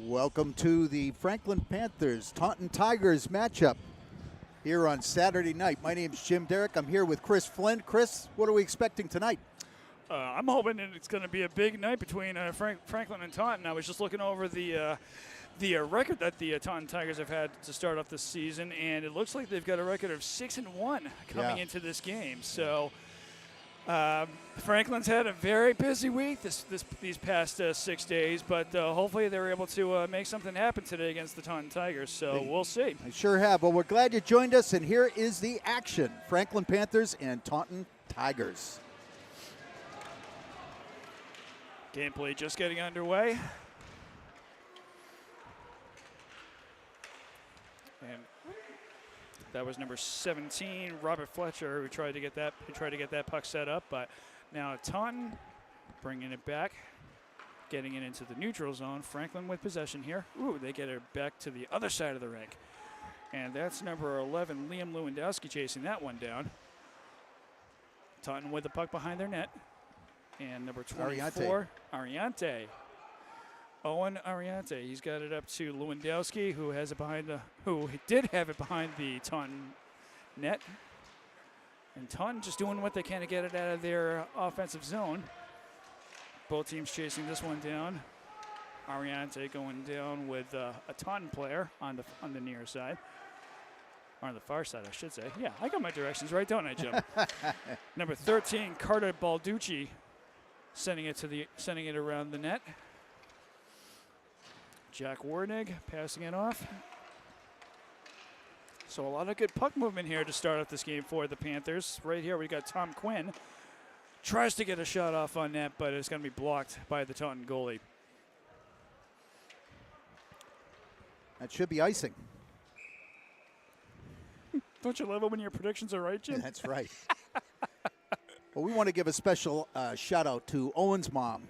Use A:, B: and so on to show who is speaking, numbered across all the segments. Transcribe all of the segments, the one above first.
A: Welcome to the Franklin Panthers Taunton Tigers matchup here on Saturday night. My name's Jim Derrick. I'm here with Chris Flynn. Chris, what are we expecting tonight?
B: I'm hoping that it's going to be a big night between Franklin and Taunton. I was just looking over the record that the Taunton Tigers have had to start off this season, and it looks like they've got a record of 6-1 coming into this game. So Franklin's had a very busy week these past 6 days, but hopefully they're able to make something happen today against the Taunton Tigers. So we'll see.
A: I sure have. Well, we're glad you joined us, and here is the action: Franklin Panthers and Taunton Tigers.
B: Gameplay just getting underway. And that was number 17, Robert Fletcher, who tried to get that puck set up. But now Taunton bringing it back, getting it into the neutral zone. Franklin with possession here. Ooh, they get it back to the other side of the rink. And that's number 11, Liam Lewandowski, chasing that one down. Taunton with the puck behind their net. And number 24, Ariante. Owen Ariante. He's got it up to Lewandowski, who did have it behind the Taunton net. And Taunton just doing what they can to get it out of their offensive zone. Both teams chasing this one down. Ariante going down with a Taunton player on the near side. Or on the far side, I should say. Yeah, I got my directions right, don't I, Jim? Number 13, Carter Balducci, sending it around the net. Jack Warnig passing it off. So a lot of good puck movement here to start off this game for the Panthers. Right here we got Tom Quinn. Tries to get a shot off on net, but it's going to be blocked by the Taunton goalie.
A: That should be icing.
B: Don't you love it when your predictions are right, Jim?
A: That's right. Well, we want to give a special shout out to Owen's mom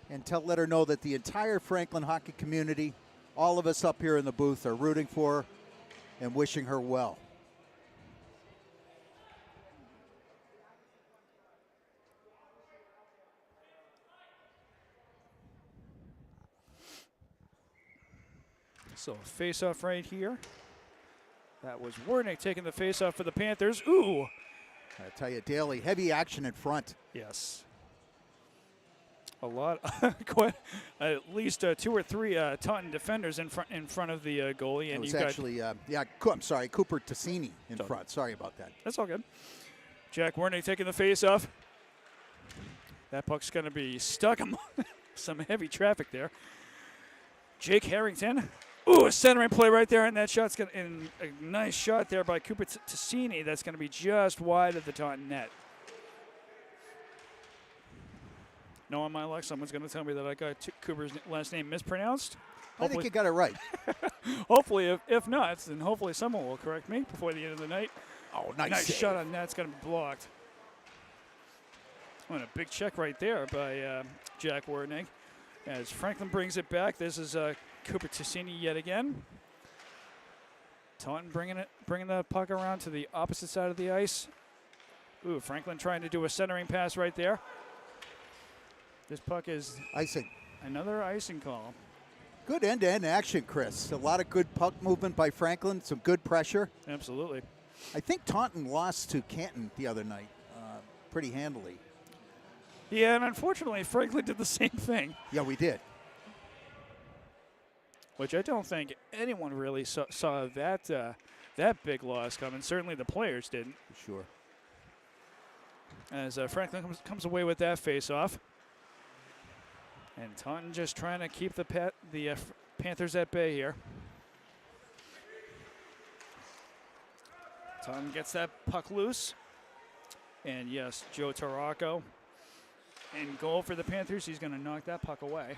A: and let her know that the entire Franklin hockey community, all of us up here in the booth, are rooting for her and wishing her well.
B: So face-off right here. That was Warnick taking the face-off for the Panthers. Ooh!
A: I tell you, Daly, heavy action in front.
B: Yes. A lot, at least 2 or 3 Taunton defenders in front of the goalie. And
A: it was actually, I'm sorry, Cooper Tassini in front. Sorry about that.
B: That's all good. Jack Warnick taking the face-off. That puck's going to be stuck among some heavy traffic there. Jake Harrington. Ooh, a centering play right there, and that shot's going to, a nice shot there by Cooper Tassini. That's going to be just wide of the Taunton net. Knowing my luck, someone's going to tell me that I got Cooper's last name mispronounced.
A: I think you got it right.
B: Hopefully, if not, then hopefully someone will correct me before the end of the night.
A: Oh, nice
B: shot on that's going to be blocked. Oh, and a big check right there by Jack Warnig. As Franklin brings it back, this is Cooper Tassini yet again. Taunton bringing the puck around to the opposite side of the ice. Ooh, Franklin trying to do a centering pass right there. This puck is
A: icing.
B: Another icing call.
A: Good end-to-end action, Chris. A lot of good puck movement by Franklin, some good pressure.
B: Absolutely.
A: I think Taunton lost to Canton the other night pretty handily.
B: Yeah, and unfortunately, Franklin did the same thing.
A: Yeah, we did.
B: Which I don't think anyone really saw that big loss coming. Certainly the players didn't.
A: For sure.
B: As Franklin comes away with that face-off. And Taunton just trying to keep the Panthers at bay here. Taunton gets that puck loose. And yes, Joe Taracco in goal for the Panthers. He's going to knock that puck away.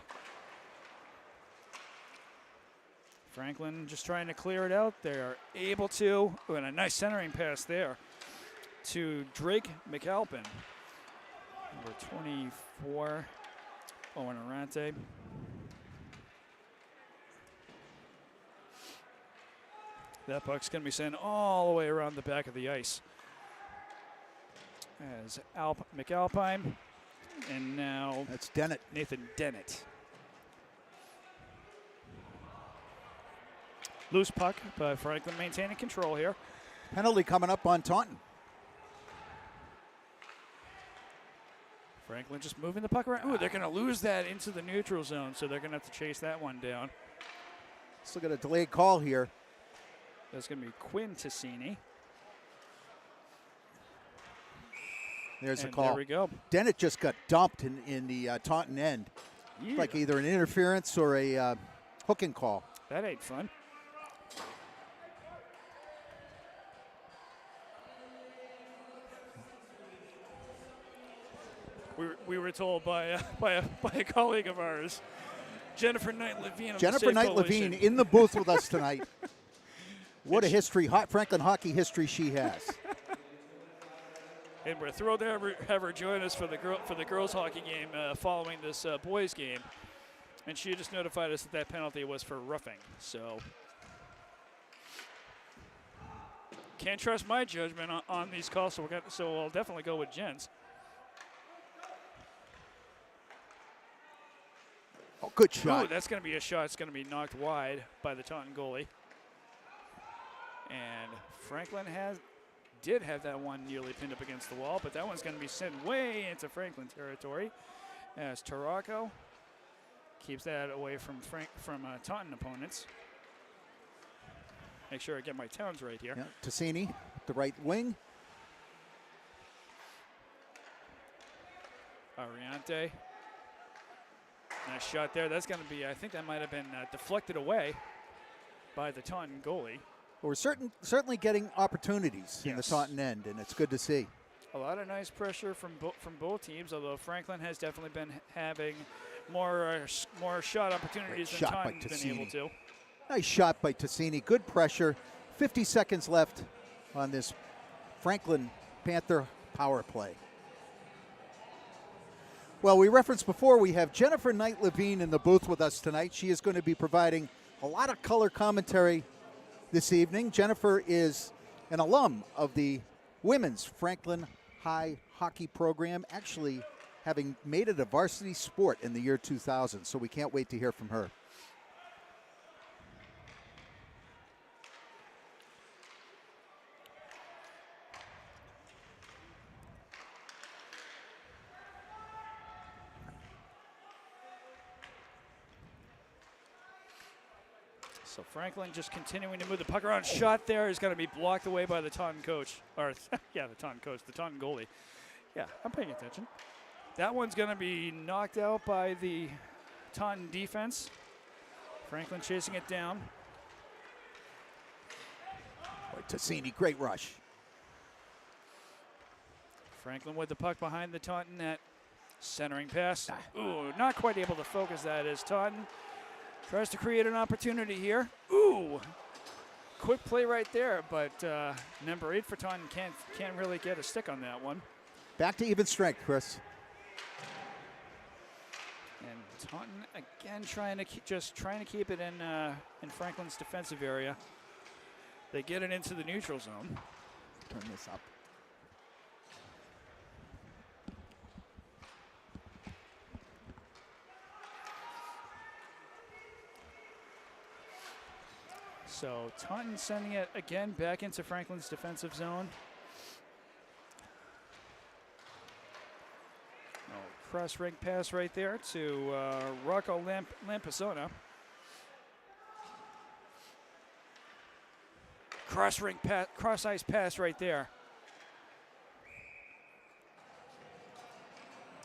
B: Franklin just trying to clear it out. They're able to. Ooh, and a nice centering pass there to Drake McAlpin. Number 24, Owen Arante. That puck's going to be sent all the way around the back of the ice. As McAlpine, and now
A: that's Dennett.
B: Nathan Dennett. Loose puck, but Franklin maintaining control here.
A: Penalty coming up on Taunton.
B: Franklin just moving the puck around. Ooh, they're going to lose that into the neutral zone, so they're going to have to chase that one down.
A: Let's look at a delayed call here.
B: That's going to be Quinn Tassini.
A: There's a
B: And
A: call.
B: there we go.
A: Dennett just got dumped in the Taunton end.
B: Yeah.
A: Like either an interference or a hooking call.
B: That ain't fun. We were told by a colleague of ours, Jennifer Knight Levine.
A: Jennifer Knight Levine in the booth with us tonight. What a history, Franklin hockey history she has.
B: And we're thrilled to have her join us for the girls hockey game following this boys game. And she just notified us that penalty was for roughing. So can't trust my judgment on these calls. So I'll definitely go with Jen's.
A: Oh, good shot.
B: Ooh, that's going to be a shot. It's going to be knocked wide by the Taunton goalie. And Franklin did have that one nearly pinned up against the wall, but that one's going to be sent way into Franklin territory as Tarako keeps that away from Taunton opponents. Make sure I get my towns right here.
A: Yeah, Tassini, the right wing.
B: Ariante. Nice shot there. That's going to be, I think that might have been deflected away by the Taunton goalie.
A: Well, we're certainly getting opportunities in the Taunton end, and it's good to see.
B: A lot of nice pressure from both teams, although Franklin has definitely been having more shot opportunities than Taunton's been able to.
A: Nice shot by Tassini. Good pressure. 50 seconds left on this Franklin Panther power play. Well, we referenced before we have Jennifer Knight Levine in the booth with us tonight. She is going to be providing a lot of color commentary this evening. Jennifer is an alum of the women's Franklin High hockey program, actually having made it a varsity sport in the year 2000, so we can't wait to hear from her.
B: So Franklin just continuing to move the puck around. Shot there is going to be blocked away by the Taunton coach. Or, yeah, the Taunton coach, the Taunton goalie. Yeah, I'm paying attention. That one's going to be knocked out by the Taunton defense. Franklin chasing it down.
A: Boy, Tassini, great rush.
B: Franklin with the puck behind the Taunton net. Centering pass. Ooh, not quite able to focus that as Taunton tries to create an opportunity here. Ooh, quick play right there, but number 8 for Taunton can't really get a stick on that one.
A: Back to even strength, Chris.
B: And Taunton again trying to keep it in Franklin's defensive area. They get it into the neutral zone.
A: Turn this up.
B: So Taunton sending it again back into Franklin's defensive zone. Oh, cross-rink pass right there to Rocco Lampasona. Cross-ice pass right there.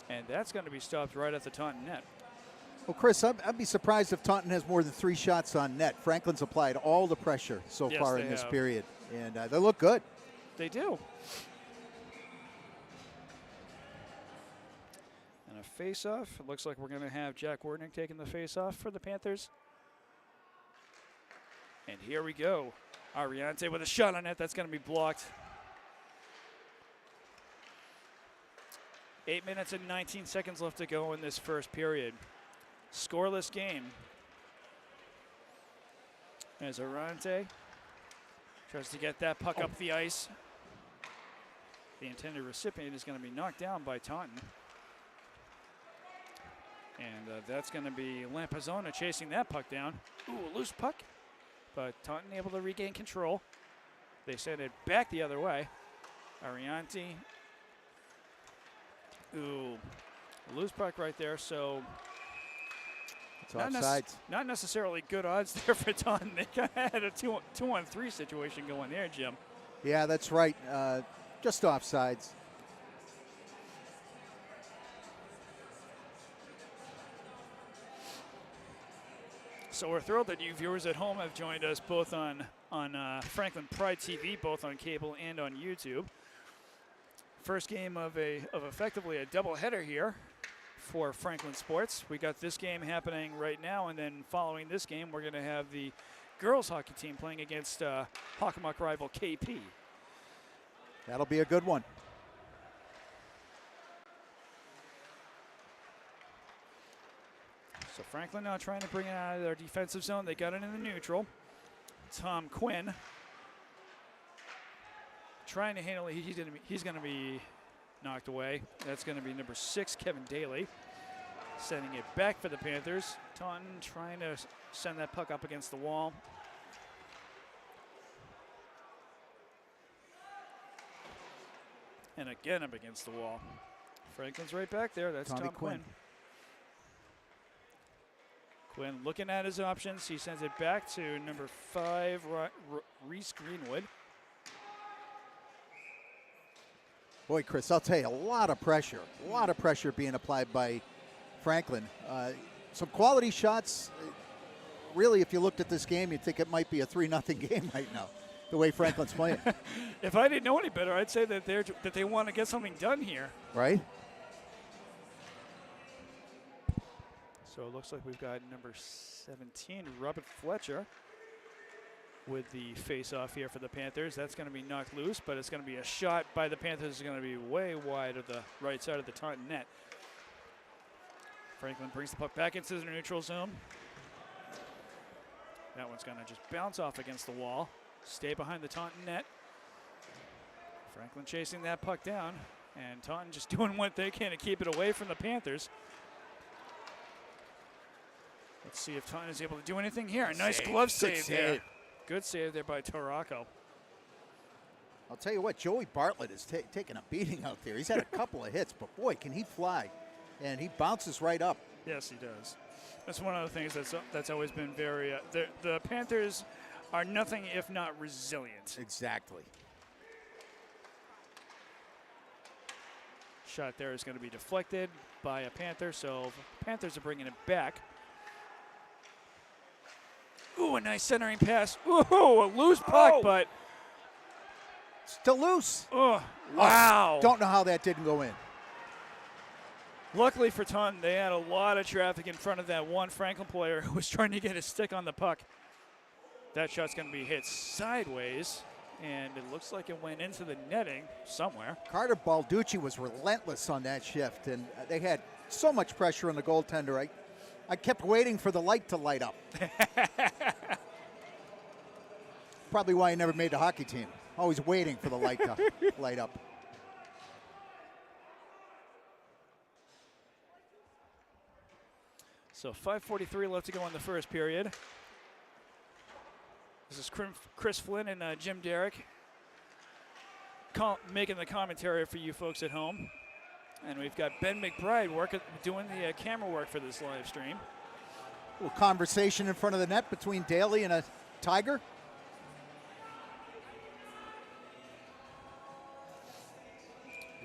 B: And that's going to be stopped right at the Taunton net.
A: Well, Chris, I'd be surprised if Taunton has more than 3 shots on net. Franklin's applied all the pressure so far in this period, and they look good.
B: They do. And a face-off. It looks like we're going to have Jack Wardnick taking the face-off for the Panthers. And here we go. Ariante with a shot on net. That's going to be blocked. 8 minutes and 19 seconds left to go in this first period. Scoreless game. As Ariante tries to get that puck up the ice. The intended recipient is going to be knocked down by Taunton. And that's going to be Lampasona chasing that puck down. Ooh, a loose puck. but Taunton able to regain control. They send it back the other way. Arianti. Ooh, loose puck right there. So
A: It's offsides.
B: not necessarily good odds there for Taunton. They kind of had a 2-on-3 situation going there, Jim.
A: Yeah, that's right. Just offsides.
B: So we're thrilled that you viewers at home have joined us both on Franklin Pride TV, both on cable and on YouTube. First game of effectively a doubleheader here for Franklin Sports. We got this game happening right now, and then following this game, we're going to have the girls hockey team playing against Hockomock rival KP.
A: That'll be a good one.
B: So Franklin now trying to bring it out of their defensive zone. They got it in the neutral. Tom Quinn trying to handle it. He's going to be knocked away. That's going to be number 6, Kevin Daly. Sending it back for the Panthers. Taunton trying to send that puck up against the wall. And again up against the wall. Franklin's right back there. That's Tom Quinn. Quinn looking at his options. He sends it back to number 5, Reese Greenwood.
A: Boy, Chris, I'll tell you, a lot of pressure being applied by Franklin. Some quality shots. Really, if you looked at this game, you'd think it might be a 3-0 game right now, the way Franklin's playing.
B: If I didn't know any better, I'd say that they want to get something done here.
A: Right?
B: So it looks like we've got number 17, Robert Fletcher, with the face-off here for the Panthers. That's going to be knocked loose, but it's going to be a shot by the Panthers. It's going to be way wide of the right side of the Taunton net. Franklin brings the puck back into the neutral zone. That one's going to just bounce off against the wall, stay behind the Taunton net. Franklin chasing that puck down, and Taunton just doing what they can to keep it away from the Panthers. Let's see if Taunton is able to do anything here. Nice glove save there. Good save there by Tarako.
A: I'll tell you what, Joey Bartlett is taking a beating out there. He's had a couple of hits, but boy, can he fly. And he bounces right up.
B: Yes, he does. That's one of the things that's always been very, the Panthers are nothing if not resilient.
A: Exactly.
B: Shot there is going to be deflected by a Panther, so Panthers are bringing it back. Ooh, a nice centering pass. Ooh, a loose puck, but
A: still loose.
B: Oh, wow.
A: Don't know how that didn't go in.
B: Luckily for Taunton, they had a lot of traffic in front of that one Franklin player who was trying to get his stick on the puck. That shot's going to be hit sideways, and it looks like it went into the netting somewhere.
A: Carter Balducci was relentless on that shift, and they had so much pressure on the goaltender. I kept waiting for the light to light up. Probably why I never made the hockey team. Always waiting for the light to light up.
B: So 5:43 left to go in the first period. This is Chris Flynn and Jim Derrick making the commentary for you folks at home. And we've got Ben McBride doing the camera work for this live stream.
A: A little conversation in front of the net between Daly and a Tiger.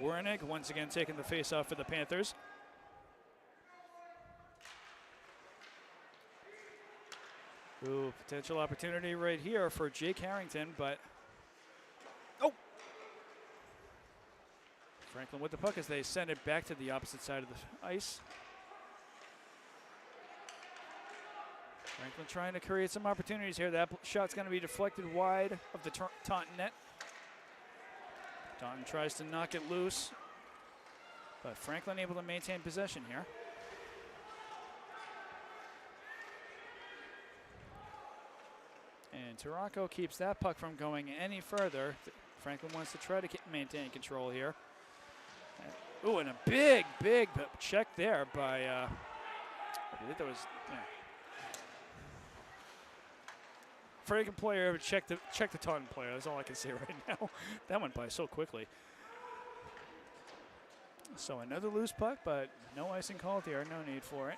B: Warnig once again taking the face-off for the Panthers. Ooh, potential opportunity right here for Jake Harrington, but Franklin with the puck as they send it back to the opposite side of the ice. Franklin trying to create some opportunities here. That shot's going to be deflected wide of the Taunton net. Taunton tries to knock it loose, but Franklin able to maintain possession here. And Tarako keeps that puck from going any further. Franklin wants to try to maintain control here. Ooh, and a big check there by, I believe that was, Franklin player, check the Taunton player. That's all I can say right now. That went by so quickly. So another loose puck, but no icing called here. No need for it.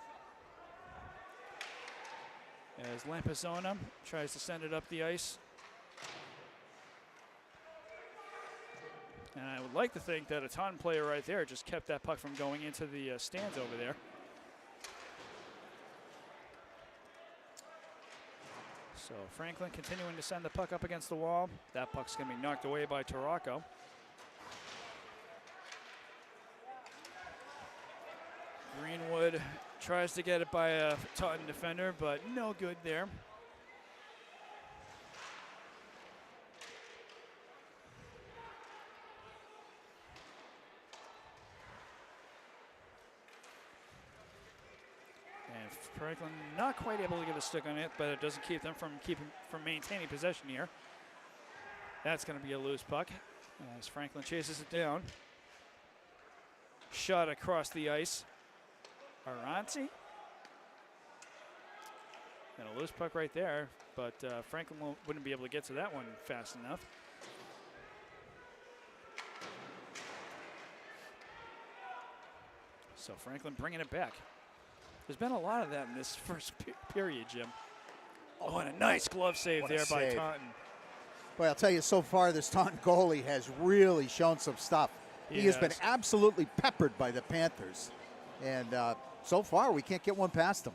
B: As Lampazona tries to send it up the ice. And I would like to think that a Taunton player right there just kept that puck from going into the stands over there. So Franklin continuing to send the puck up against the wall. That puck's going to be knocked away by Tarako. Greenwood tries to get it by a Taunton defender, but no good there. And Franklin not quite able to get a stick on it, but it doesn't keep them from maintaining possession here. That's going to be a loose puck as Franklin chases it down. Shot across the ice. Aranzi. And a loose puck right there, but Franklin wouldn't be able to get to that one fast enough. So Franklin bringing it back. There's been a lot of that in this first period, Jim. Oh, and a nice glove save there by Taunton.
A: Boy, I'll tell you, so far this Taunton goalie has really shown some stuff. He has been absolutely peppered by the Panthers. And so far, we can't get one past him.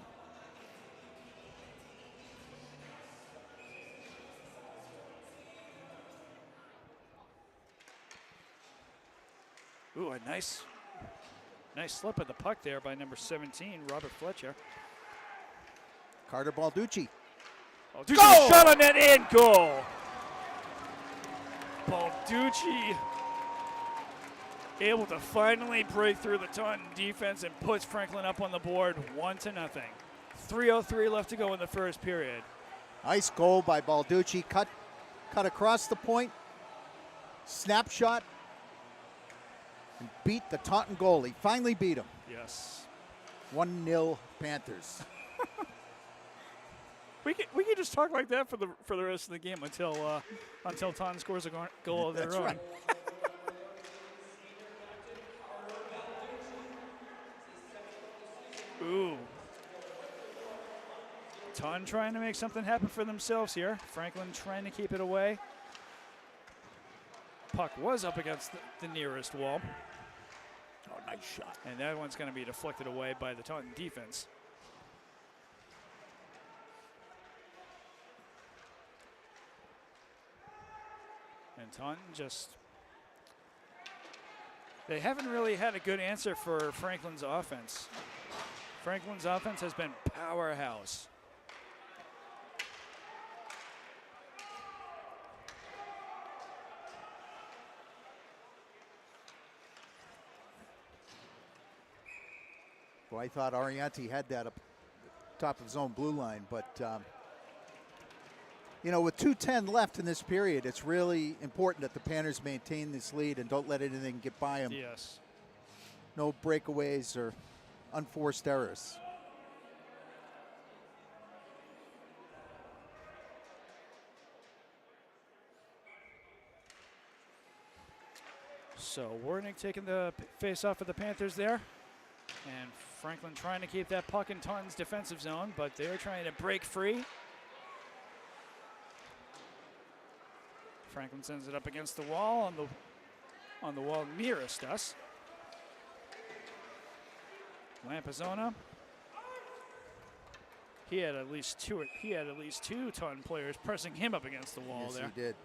B: Ooh, a nice slip of the puck there by number 17, Robert Fletcher.
A: Carter Balducci.
B: Balducci shot on net and goal. Balducci able to finally break through the Taunton defense and puts Franklin up on the board 1-0. 3:03 left to go in the first period.
A: Nice goal by Balducci. Cut across the point. Snapshot. And beat the Taunton goalie. Finally beat him.
B: Yes.
A: 1-0 Panthers.
B: We can just talk like that for the rest of the game until Taunton scores a goal of their
A: That's
B: own.
A: right.
B: Ooh. Taunton trying to make something happen for themselves here. Franklin trying to keep it away. Puck was up against the nearest wall.
A: Oh, nice shot.
B: And that one's going to be deflected away by the Taunton defense. And Taunton they haven't really had a good answer for Franklin's offense. Franklin's offense has been powerhouse.
A: Well, I thought Arianti had that up top of his own blue line, but with 2:10 left in this period, it's really important that the Panthers maintain this lead and don't let anything get by them.
B: Yes.
A: No breakaways or unforced errors.
B: So Warnick taking the face off of the Panthers there. And Franklin trying to keep that puck in Taunton's defensive zone, but they're trying to break free. Franklin sends it up against the wall on the wall nearest us. Lampazona. He had at least two Taunton players pressing him up against the wall there.
A: Yes, he did.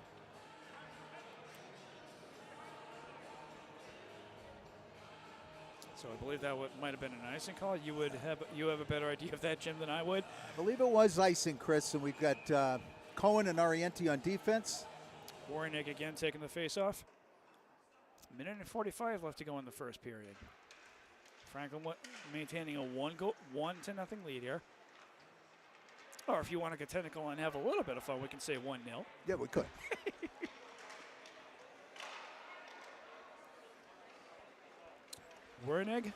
B: So I believe that might have been an icing call. You have a better idea of that, Jim, than I would.
A: I believe it was icing, Chris, and we've got Cohen and Arianti on defense.
B: Warnick again taking the face-off. Minute and 45 left to go in the first period. Franklin maintaining a 1-0 lead here. Or if you want to get technical and have a little bit of fun, we can say 1-0.
A: Yeah, we could.
B: Wernig.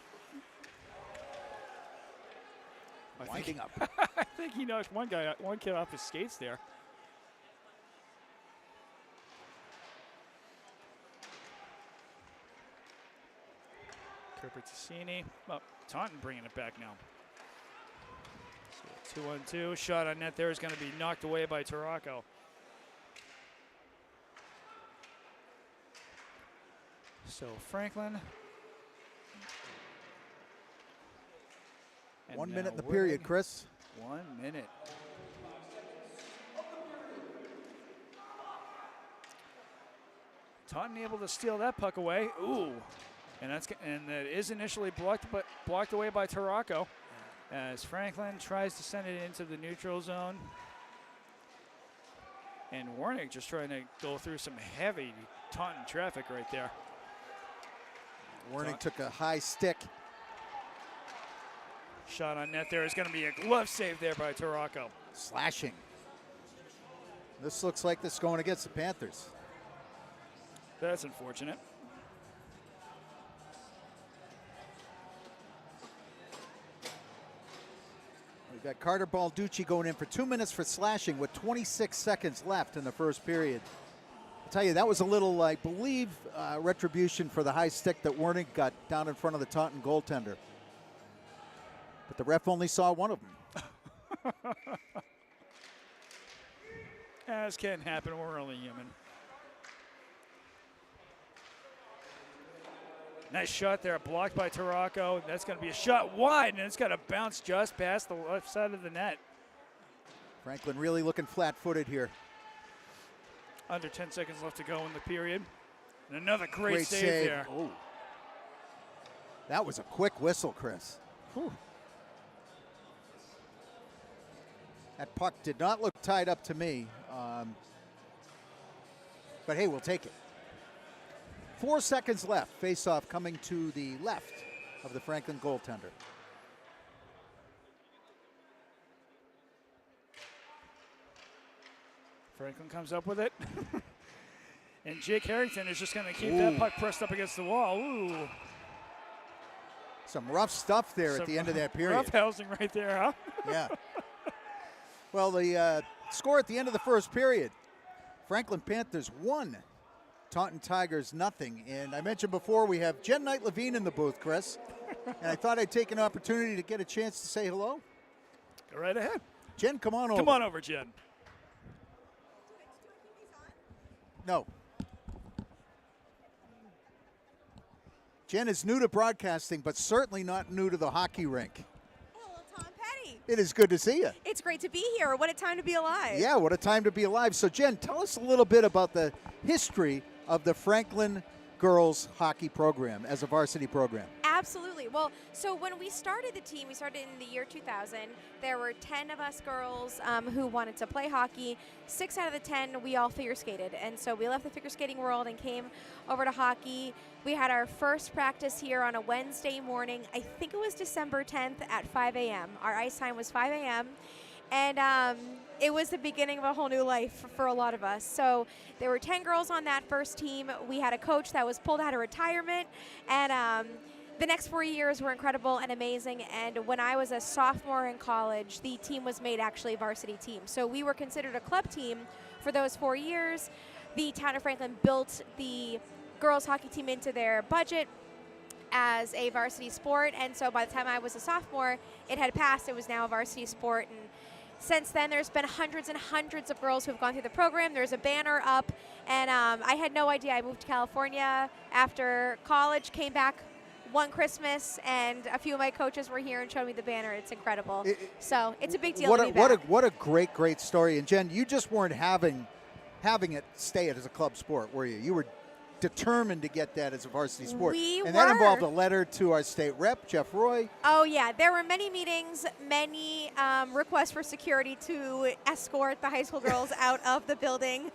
A: Winding up.
B: I think he knocked one kid off his skates there. Cooper Ticini. Oh, Taunton bringing it back now. So 2-on-2. Shot on net there is going to be knocked away by Tarraco. So Franklin. And
A: 1 minute in the
B: now
A: period,
B: Winning.
A: Chris.
B: 1 minute. Taunton able to steal that puck away. Ooh, and that is initially blocked away by Tarraco, as Franklin tries to send it into the neutral zone. And Warnick just trying to go through some heavy Taunton traffic right there.
A: Warnick took a high stick.
B: Shot on net there is going to be a glove save there by Tarraco.
A: Slashing. This looks like this is going against the Panthers.
B: That's unfortunate.
A: We've got Carter Balducci going in for 2 minutes for slashing with 26 seconds left in the first period. I'll tell you, that was a little, I believe, retribution for the high stick that Warnick got down in front of the Taunton goaltender. But the ref only saw one of them.
B: As can happen, we're only human. Nice shot there, blocked by Tarraco. That's going to be a shot wide, and it's going to bounce just past the left side of the net.
A: Franklin really looking flat-footed here.
B: Under 10 seconds left to go in the period. And another great save there.
A: Oh. That was a quick whistle, Chris.
B: Whew.
A: That puck did not look tied up to me. But hey, we'll take it. 4 seconds left. Face-off coming to the left of the Franklin goaltender.
B: Franklin comes up with it. And Jake Harrington is just going to keep that puck pressed up against the wall. Ooh.
A: Some rough stuff there at the end of that period.
B: Rough housing right there, huh?
A: Yeah. Well, the score at the end of the first period, Franklin Panthers 1, Taunton Tigers nothing. And I mentioned before we have Jen Knight-Levine in the booth, Chris. And I thought I'd take an opportunity to get a chance to say hello.
B: Go right ahead.
A: Jen, come on over.
B: Come on over, Jen.
A: No. Jen is new to broadcasting, but certainly not new to the hockey rink.
C: Hello, Tom Petty.
A: It is good to see you.
C: It's great to be here. What a time to be alive.
A: Yeah, what a time to be alive. So, Jen, tell us a little bit about the history of the Franklin girls hockey program as a varsity program.
C: Absolutely. Well, so when we started the team, we started in the year 2000. There were 10 of us girls who wanted to play hockey. 6 out of the 10, we all figure skated. And so we left the figure skating world and came over to hockey. We had our first practice here on a Wednesday morning. I think it was December 10th at 5 a.m. Our ice time was 5 a.m. And it was the beginning of a whole new life for a lot of us. So there were 10 girls on that first team. We had a coach that was pulled out of retirement. And the next 4 years were incredible and amazing. And when I was a sophomore in college, the team was made actually a varsity team. So we were considered a club team for those 4 years. The town of Franklin built the girls hockey team into their budget as a varsity sport. And so by the time I was a sophomore, it had passed. It was now a varsity sport. And since then, there's been hundreds and hundreds of girls who have gone through the program. There's a banner up. And I had no idea. I moved to California after college, came back one Christmas, and a few of my coaches were here and showed me the banner. It's incredible. So it's a big deal to be back.
A: What a great story. And Jen, you just weren't having it stay as a club sport, were you? You were determined to get that as a varsity sport. That involved a letter to our state rep, Jeff Roy.
C: Oh, yeah. There were many meetings, many requests for security to escort the high school girls out of the building.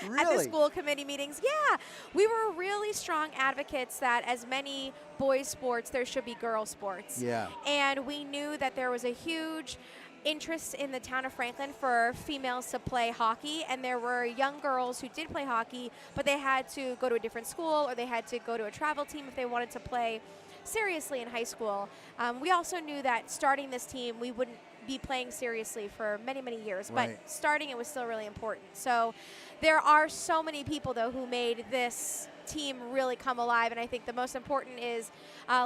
A: Really?
C: At the school committee meetings. Yeah. We were really strong advocates that as many boys sports, there should be girl sports.
A: Yeah.
C: And we knew that there was a huge interest in the town of Franklin for females to play hockey, and there were young girls who did play hockey, but they had to go to a different school or they had to go to a travel team if they wanted to play seriously in high school. We also knew that starting this team, we wouldn't be playing seriously for many, many years,
A: right.
C: But starting it was still really important. So there are so many people, though, who made this team really come alive. And I think the most important is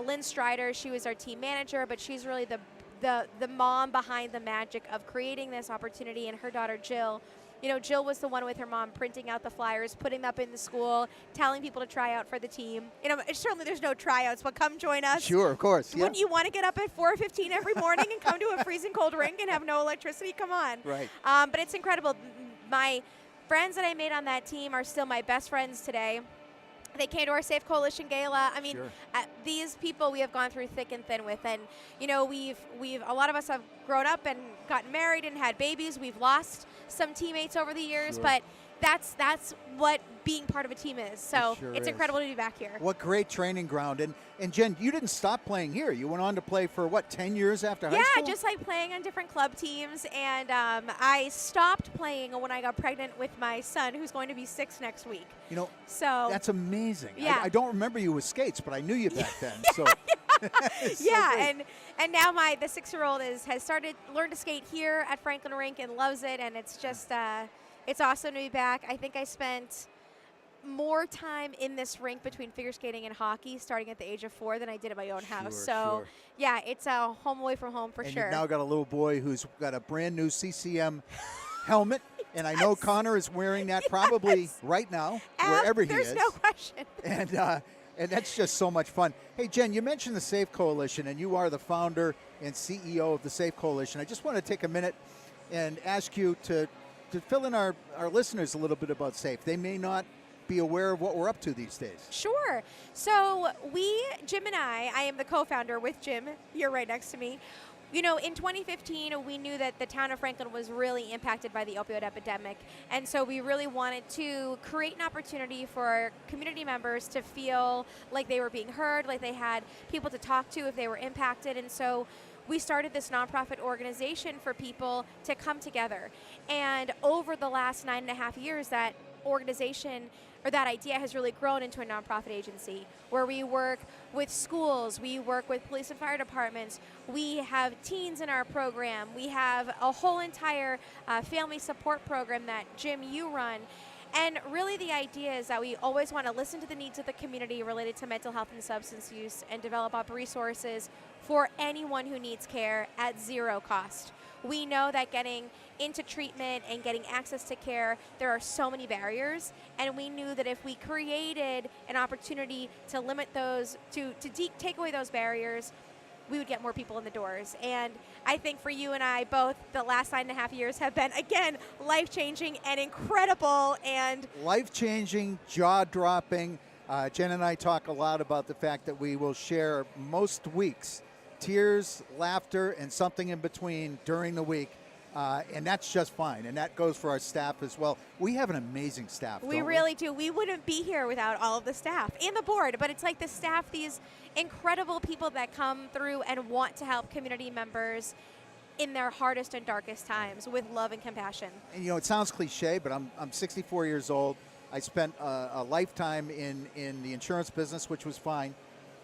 C: Lynn Strider. She was our team manager, but she's really the mom behind the magic of creating this opportunity, and her daughter Jill. You know, Jill was the one with her mom printing out the flyers, putting them up in the school, telling people to try out for the team. You know, certainly there's no tryouts, but come join us.
A: Sure, of course.
C: Wouldn't you want to get up at 4:15 every morning and come to a freezing cold rink and have no electricity? Come on.
A: Right.
C: But it's incredible. My friends that I made on that team are still my best friends today. They came to our Safe Coalition Gala. I mean,
A: Sure.
C: These people we have gone through thick and thin with, and you know, we've a lot of us have grown up and gotten married and had babies. We've lost some teammates over the years,
A: Sure.
C: but that's what being part of a team is. So
A: sure
C: it's
A: is.
C: incredible to be back here.
A: What great training ground. And Jen, you didn't stop playing here. You went on to play for, what, 10 years after high
C: Yeah,
A: school?
C: just like playing on different club teams. And I stopped playing when I got pregnant with my son, who's going to be 6 next week.
A: You know,
C: So
A: that's amazing.
C: Yeah.
A: I don't remember you with skates, but I knew you back then. So it's so
C: yeah,
A: great.
C: and now the 6-year-old has learned to skate here at Franklin Rink and loves it, and it's just it's awesome to be back. I think I spent more time in this rink between figure skating and hockey starting at the age of 4 than I did at my own house.
A: Sure,
C: So
A: sure.
C: yeah, it's a home away from home for
A: And
C: sure.
A: you've now got a little boy who's got a brand new CCM helmet, and I know Connor is wearing that probably right now, wherever he
C: There's
A: is.
C: no question.
A: And that's just so much fun. Hey, Jen, you mentioned the Safe Coalition, and you are the founder and CEO of the Safe Coalition. I just want to take a minute and ask you to fill in our listeners a little bit about Safe. They may not be aware of what we're up to these days.
C: Sure. So Jim and I am the co-founder with Jim. You're right next to me. You know, in 2015, we knew that the town of Franklin was really impacted by the opioid epidemic. And so we really wanted to create an opportunity for our community members to feel like they were being heard, like they had people to talk to if they were impacted. And so we started this nonprofit organization for people to come together. And over the last 9.5 years, that organization or that idea has really grown into a nonprofit agency where we work with schools, we work with police and fire departments, we have teens in our program, we have a whole entire family support program that, Jim, you run. And really the idea is that we always want to listen to the needs of the community related to mental health and substance use and develop up resources for anyone who needs care at zero cost. We know that getting into treatment and getting access to care, there are so many barriers, and we knew that if we created an opportunity to limit those, to take away those barriers, we would get more people in the doors. And I think for you and I both, the last 9.5 years have been, again, life-changing and incredible. And
A: Life-changing, jaw-dropping. Jen and I talk a lot about the fact that we will share most weeks tears, laughter, and something in between during the week. And that's just fine. And that goes for our staff as well. We have an amazing staff.
C: we
A: don't
C: really do. We wouldn't be here without all of the staff and the board, but it's like the staff, these incredible people that come through and want to help community members in their hardest and darkest times with love and compassion.
A: And, you know, it sounds cliche, but I'm 64 years old. I spent a lifetime in the insurance business, which was fine.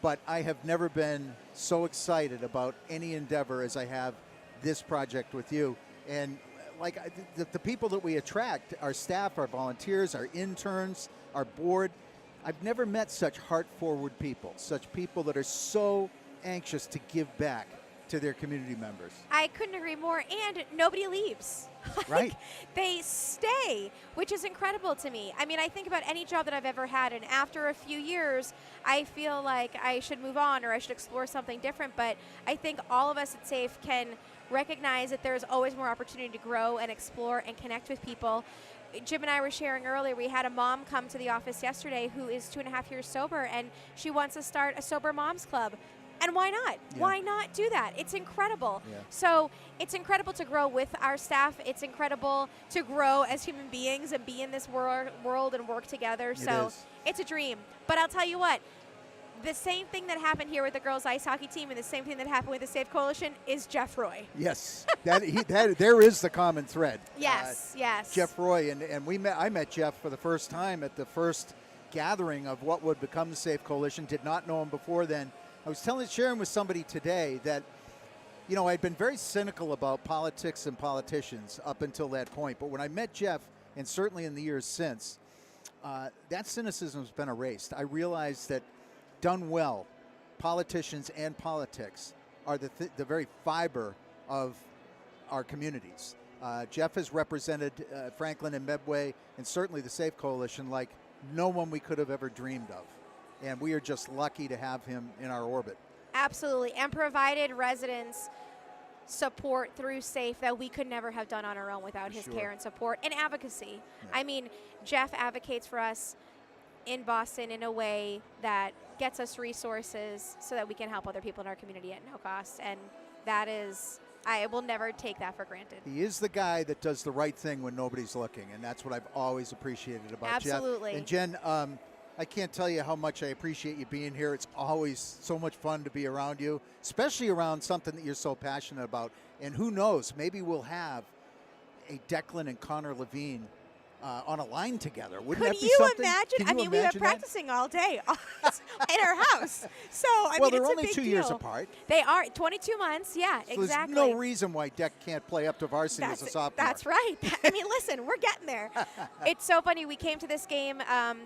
A: But I have never been so excited about any endeavor as I have this project with you. And like the people that we attract, our staff, our volunteers, our interns, our board, I've never met such heart-forward people, such people that are so anxious to give back to their community members.
C: I couldn't agree more, and nobody leaves.
A: Right.
C: They stay, which is incredible to me. I mean, I think about any job that I've ever had, and after a few years, I feel like I should move on or I should explore something different, but I think all of us at SAFE can recognize that there's always more opportunity to grow and explore and connect with people. Jim and I were sharing earlier, we had a mom come to the office yesterday who is 2.5 years sober, and she wants to start a Sober Moms Club. And why not?
A: Yeah.
C: Why not do that? It's incredible.
A: Yeah.
C: So it's incredible to grow with our staff. It's incredible to grow as human beings and be in this world and work together. So
A: is.
C: it's a dream. But I'll tell you what, the same thing that happened here with the girls' ice hockey team and the same thing that happened with the Safe Coalition is Jeff Roy.
A: Yes, that there is the common thread.
C: Yes, yes.
A: Jeff Roy, and I met Jeff for the first time at the first gathering of what would become the Safe Coalition. Did not know him before then. I was sharing with somebody today that, you know, I'd been very cynical about politics and politicians up until that point. But when I met Jeff, and certainly in the years since, that cynicism has been erased. I realize that done well, politicians and politics are the very fiber of our communities. Jeff has represented Franklin and Medway and certainly the Safe Coalition like no one we could have ever dreamed of. And we are just lucky to have him in our orbit.
C: Absolutely, and provided residents support through SAFE that we could never have done on our own without his care and support and advocacy. Yeah. I mean, Jeff advocates for us in Boston in a way that gets us resources so that we can help other people in our community at no cost, and that is, I will never take that for granted.
A: He is the guy that does the right thing when nobody's looking, and that's what I've always appreciated about
C: Absolutely.
A: Jeff. And Jen, I can't tell you how much I appreciate you being here. It's always so much fun to be around you, especially around something that you're so passionate about. And who knows, maybe we'll have a Declan and Connor Levine on a line together. Wouldn't that be something?
C: Could you imagine? I mean, we were practicing all day in our house. So, I mean,
A: they're
C: it's
A: only
C: a big
A: 2
C: deal.
A: years apart.
C: They are 22 months. Yeah,
A: so
C: exactly.
A: There's no reason why Deck can't play up to varsity as a sophomore.
C: That's right. I mean, listen, we're getting there. It's so funny. We came to this game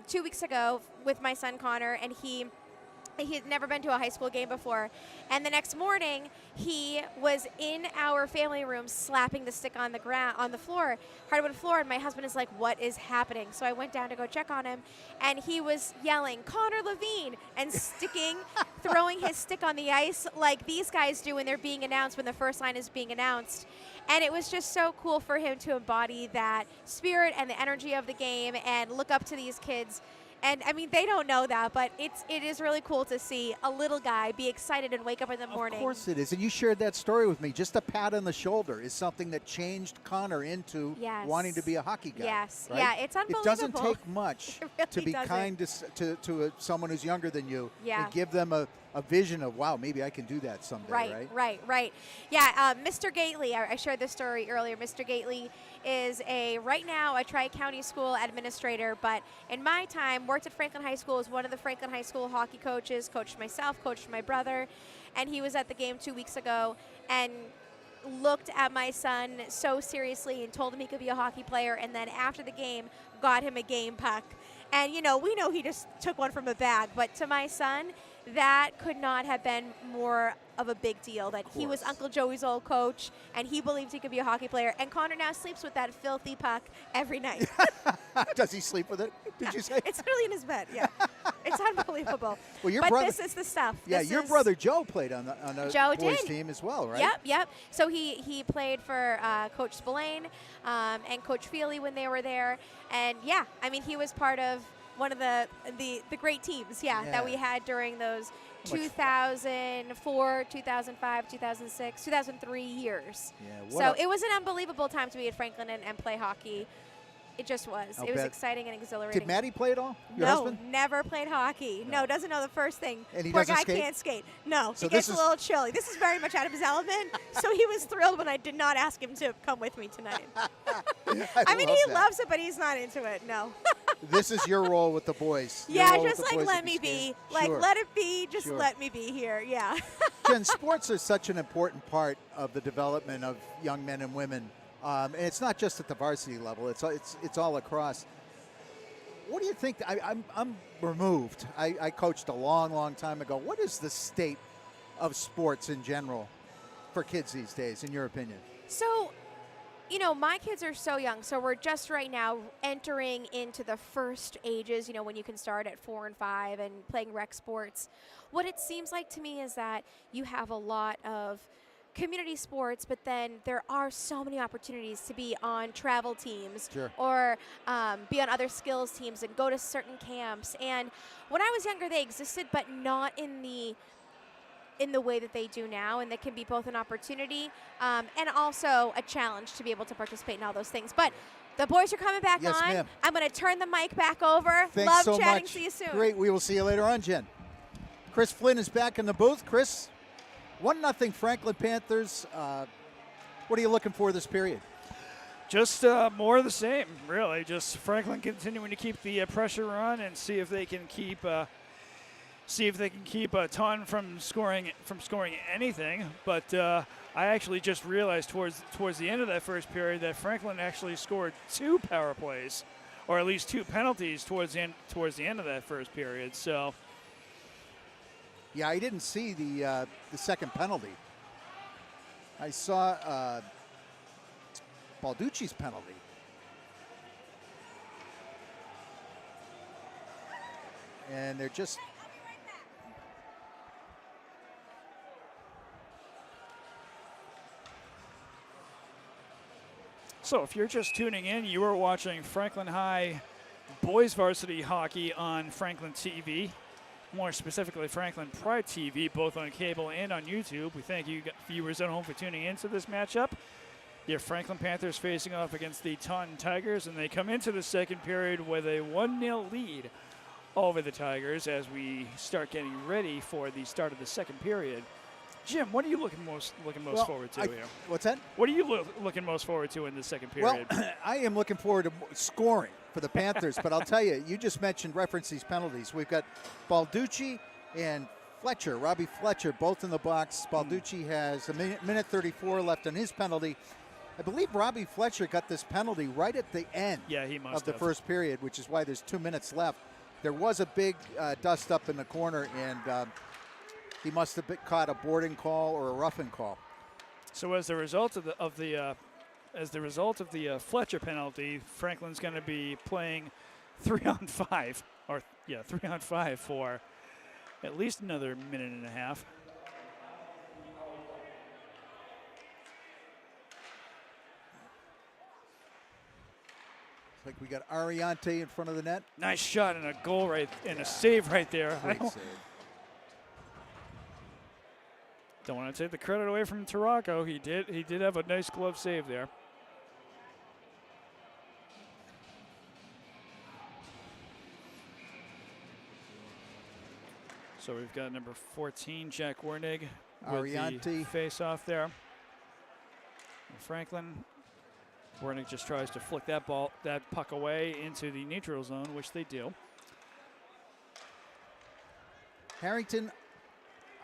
C: 2 weeks ago with my son Connor, and he had never been to a high school game before. And the next morning, he was in our family room slapping the stick on the ground, on the floor, hardwood floor. And my husband is like, "What is happening?" So I went down to go check on him, and he was yelling, "Connor Levine," and throwing his stick on the ice like these guys do when they're being announced, when the first line is being announced. And it was just so cool for him to embody that spirit and the energy of the game and look up to these kids. And, I mean, they don't know that, but it is really cool to see a little guy be excited and wake up in the morning.
A: Of course it is. And you shared that story with me. Just a pat on the shoulder is something that changed Connor into wanting to be a hockey guy.
C: Yes.
A: Right?
C: Yeah, it's unbelievable.
A: It doesn't take much
C: really
A: to be
C: doesn't.
A: kind to someone who's younger than you and give them a vision of, wow, maybe I can do that someday,
C: right? Yeah, Mr. Gately, I shared this story earlier. Mr. Gately is right now a Tri-County School administrator, but in my time worked at Franklin High School as one of the Franklin High School hockey coaches, coached myself, coached my brother, and he was at the game 2 weeks ago and looked at my son so seriously and told him he could be a hockey player, and then after the game got him a game puck. And, we know he just took one from a bag, but to my son, that could not have been more of a big deal, that he was Uncle Joey's old coach, and he believed he could be a hockey player. And Connor now sleeps with that filthy puck every night.
A: Does he sleep with it? Did you say?
C: It's really in his bed, yeah. It's unbelievable.
A: Well, your
C: but
A: brother,
C: this is the stuff.
A: Yeah, your brother Joe played on the boys team as well, right?
C: Yep. So he played for Coach Spillane and Coach Feely when they were there. And, yeah, I mean, he was part of one of the great teams, that we had during those 2004, 2005, 2006, 2003 years. Yeah, so it was an unbelievable time to be at Franklin and play hockey. It just was. It was exciting and exhilarating.
A: Did Maddie play at all? Your
C: no,
A: husband?
C: Never played hockey. No, doesn't know the first thing.
A: And he
C: Poor
A: doesn't
C: guy
A: skate?
C: Can't skate. No,
A: So
C: he gets a little chilly. This is very much out of his element, so he was thrilled when I did not ask him to come with me tonight. I mean, he loves it, but he's not into it, no.
A: This is your role with the boys.
C: Yeah, just like let me be. Like,
A: Sure.
C: let it be. Just
A: Sure.
C: let me be here, yeah.
A: Jen, sports are such an important part of the development of young men and women. And it's not just at the varsity level. It's all across. What do you think? I'm removed. I coached a long time ago. What is the state of sports in general for kids these days, in your opinion?
C: So, my kids are so young. So we're just right now entering into the first ages, when you can start at 4 and 5 and playing rec sports. What it seems like to me is that you have a lot of community sports, but then there are so many opportunities to be on travel teams or be on other skills teams and go to certain camps. And when I was younger, they existed, but not in the way that they do now, and that can be both an opportunity and also a challenge to be able to participate in all those things. But the boys are coming back on.
A: Ma'am.
C: I'm going to turn the mic back over.
A: Thanks
C: Love
A: so
C: chatting.
A: much.
C: See you soon.
A: Great. We will see you later on, Jen. Chris Flynn is back in the booth. Chris, 1-0 Franklin Panthers. What are you looking for this period?
B: Just more of the same, really. Just Franklin continuing to keep the pressure on and see if they can keep Taunton from scoring anything. But I actually just realized towards the end of that first period that Franklin actually scored 2 power plays or at least 2 penalties towards the end of that first period. So
A: Yeah, I didn't see the second penalty. I saw Balducci's penalty. And they're just...
B: So if you're just tuning in, you are watching Franklin High boys varsity hockey on Franklin TV, more specifically Franklin Pride TV, both on cable and on YouTube. We thank you viewers at home for tuning into this matchup. Your Franklin Panthers facing off against the Taunton Tigers, and they come into the second period with a 1-0 lead over the Tigers as we start getting ready for the start of the second period. Jim, what are you looking most forward to here?
A: What's that?
B: What are you looking most forward to in the second period?
A: Well, I am looking forward to scoring for the Panthers, but I'll tell you, you just referenced these penalties. We've got Balducci and Fletcher, Robbie Fletcher, both in the box. Balducci has a minute 34 left on his penalty. I believe Robbie Fletcher got this penalty right at the end of the first period, which is why there's 2 minutes left. There was a big dust up in the corner, and he must have caught a boarding call or a roughing call.
B: So as the result of the Fletcher penalty, Franklin's going to be playing 3-on-5, 3-on-5 for at least another minute and a half.
A: Like we got Ariante in front of the net.
B: Nice shot and a goal a save right there.
A: Great save.
B: Don't want to take the credit away from Tarocco. He did have a nice glove save there. So we've got number 14, Jack Wernig, with the face-off there. And Franklin. Wernig just tries to flick that puck away into the neutral zone, which they do.
A: Harrington,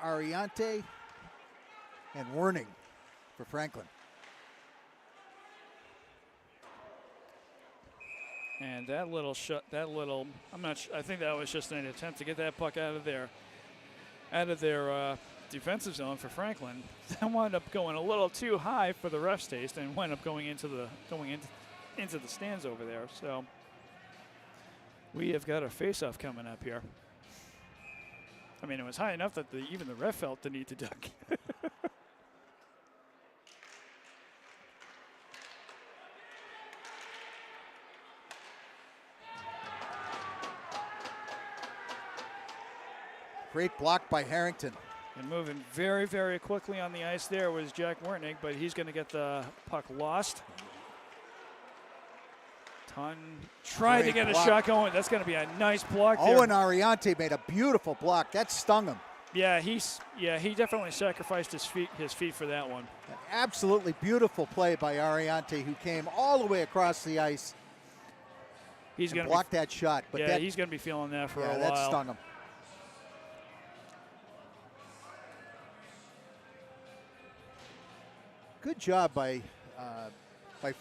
A: Ariante, and Werning for Franklin.
B: And that little shot, I think that was just an attempt to get that puck out of their defensive zone for Franklin. That wound up going a little too high for the ref's taste and wound up going into the stands over there. So we have got a face-off coming up here. I mean, it was high enough that even the ref felt the need to duck.
A: Great block by Harrington.
B: And moving very, very quickly on the ice there was Jack Wernig, but he's going to get the puck lost. Trying to get a shot going. That's going to be a nice block there.
A: Owen Ariante made a beautiful block. That stung him.
B: Yeah, he definitely sacrificed his feet for that one.
A: An absolutely beautiful play by Ariante, who came all the way across the ice.
B: He's going to
A: block that shot. But
B: he's going to be feeling that for a while.
A: Yeah, that stung him. Good job by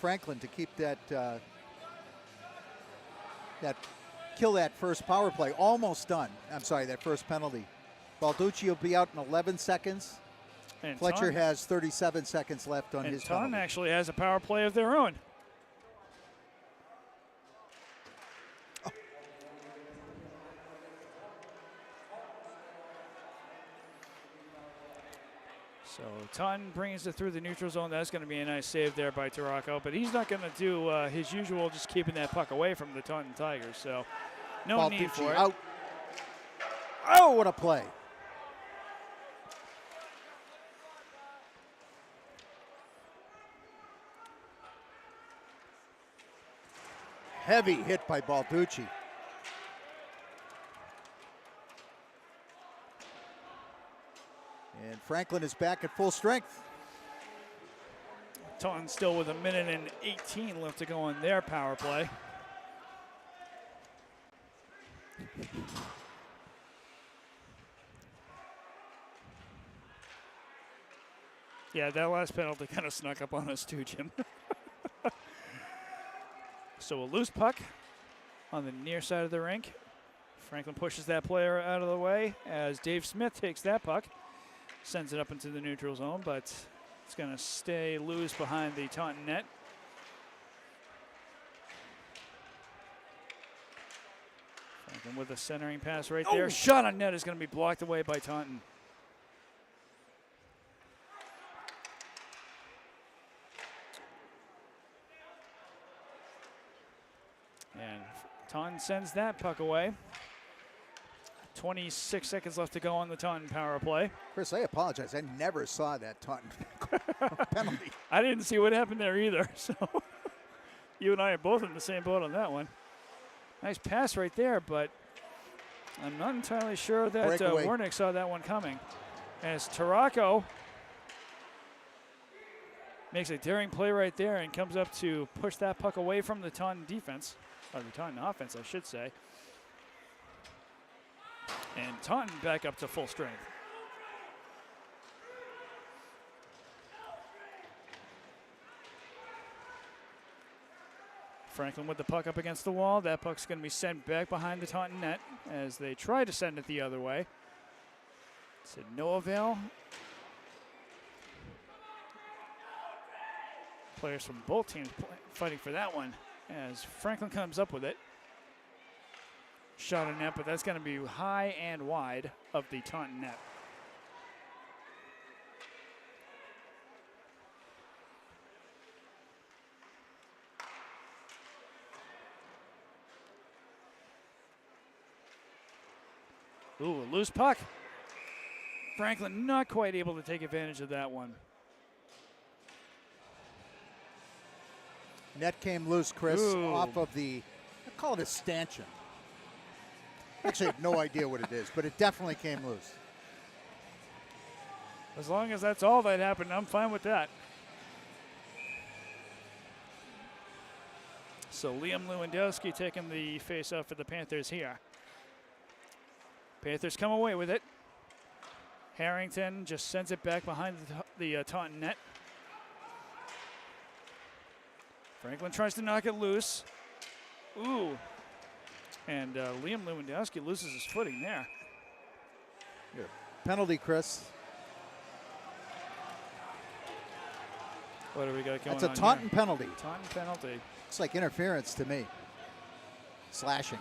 A: Franklin to keep kill that first power play. Almost done. I'm sorry, that first penalty. Balducci will be out in 11 seconds.
B: And
A: Fletcher has 37 seconds left on his penalty.
B: Taunton actually has a power play of their own. So Taunton brings it through the neutral zone. That's going to be a nice save there by Tarocco, but he's not going to do his usual, just keeping that puck away from the Taunton Tigers. So no need for it.
A: Out. Oh, what a play. Heavy hit by Balducci. And Franklin is back at full strength.
B: Taunton still with 1:18 left to go on their power play. Yeah, that last penalty kind of snuck up on us too, Jim. So a loose puck on the near side of the rink. Franklin pushes that player out of the way as Dave Smith takes that puck, sends it up into the neutral zone, but it's going to stay loose behind the Taunton net. Franklin with a centering pass right there. Shot on net is going to be blocked away by Taunton. And Taunton sends that puck away. 26 seconds left to go on the Taunton power play.
A: Chris, I apologize. I never saw that Taunton penalty.
B: I didn't see what happened there either, so you and I are both in the same boat on that one. Nice pass right there, but I'm not entirely sure that Warnick saw that one coming. As Tarako makes a daring play right there and comes up to push that puck away from the Taunton defense, or the Taunton offense, I should say. And Taunton back up to full strength. Franklin with the puck up against the wall. That puck's going to be sent back behind the Taunton net as they try to send it the other way. To no avail. Players from both teams fighting for that one as Franklin comes up with it. Shot on net, but that's going to be high and wide of the Taunton net. Ooh, a loose puck. Franklin not quite able to take advantage of that one.
A: Net came loose, Chris,
B: Ooh.
A: off of the, I call it a stanchion. Actually, I have no idea what it is, but it definitely came loose.
B: As long as that's all that happened, I'm fine with that. So Liam Lewandowski taking the face-off for the Panthers here. Panthers come away with it. Harrington just sends it back behind the Taunton net. Franklin tries to knock it loose. Ooh. And Liam Lewandowski loses his footing there.
A: Here. Penalty, Chris.
B: What do we got going on?
A: That's a Taunton penalty.
B: Taunton penalty.
A: It's like interference to me. Slashing.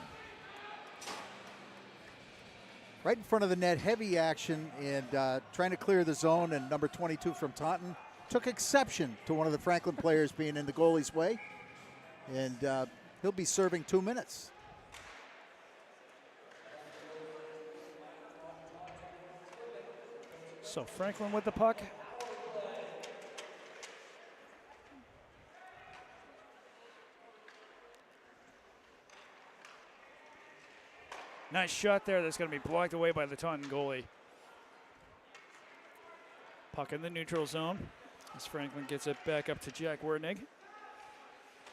A: Right in front of the net, heavy action, and trying to clear the zone, and number 22 from Taunton took exception to one of the Franklin players being in the goalie's way, and he'll be serving 2 minutes.
B: So Franklin with the puck. Nice shot there that's going to be blocked away by the Taunton goalie. Puck in the neutral zone as Franklin gets it back up to Jack Wernig.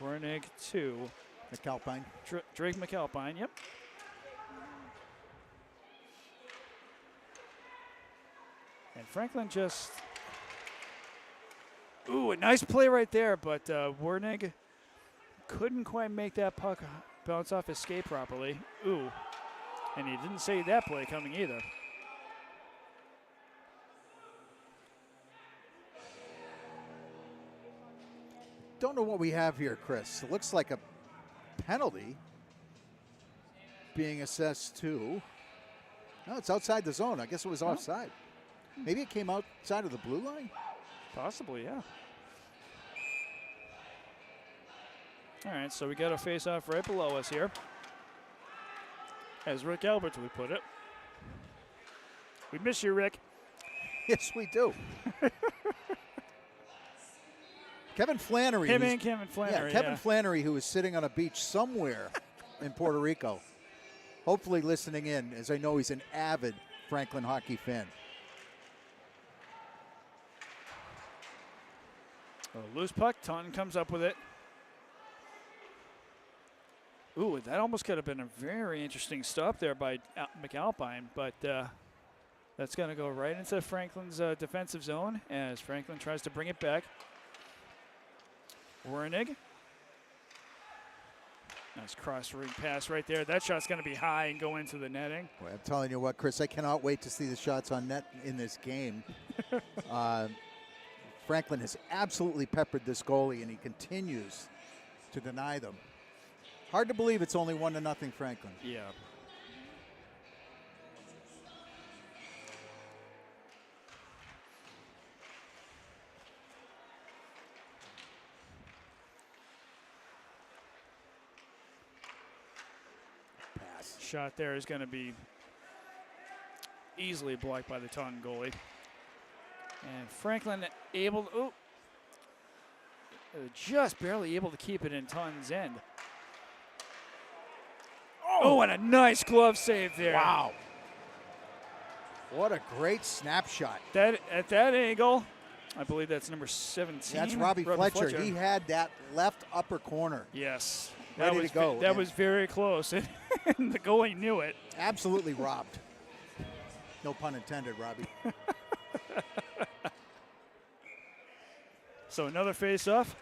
B: Wernig to
A: McAlpine.
B: Drake McAlpine, yep. And Franklin just, ooh, a nice play right there, but Wernig couldn't quite make that puck bounce off his skate properly. Ooh, and he didn't see that play coming either.
A: Don't know what we have here, Chris. It looks like a penalty being assessed to. No, it's outside the zone. I guess it was offside. Maybe it came outside of the blue line?
B: Possibly, yeah. All right, so we got a face-off right below us here. As Rick Alberts would put it. We miss you, Rick.
A: Yes, we do. Kevin Flannery.
B: Kevin Flannery.
A: Yeah, Kevin Flannery, who is sitting on a beach somewhere in Puerto Rico, hopefully listening in, as I know he's an avid Franklin hockey fan.
B: A loose puck. Taunton comes up with it. Ooh, that almost could have been a very interesting stop there by McAlpine, but that's going to go right into Franklin's defensive zone as Franklin tries to bring it back. Wernig. Nice cross-ring pass right there. That shot's going to be high and go into the netting.
A: Boy, I'm telling you what, Chris, I cannot wait to see the shots on net in this game. Franklin has absolutely peppered this goalie, and he continues to deny them. Hard to believe it's only 1-0 Franklin.
B: Yeah.
A: Pass.
B: Shot there is going to be easily blocked by the Taunton goalie. And Franklin able to, just barely able to keep it in Taunton's end. Oh, and a nice glove save there.
A: Wow. What a great snapshot.
B: That at that angle, I believe that's number 17.
A: That's Robbie Fletcher. He had that left upper corner.
B: Yes.
A: Ready to go.
B: That was very close, and the goalie knew it.
A: Absolutely robbed. No pun intended, Robbie.
B: So another face-off.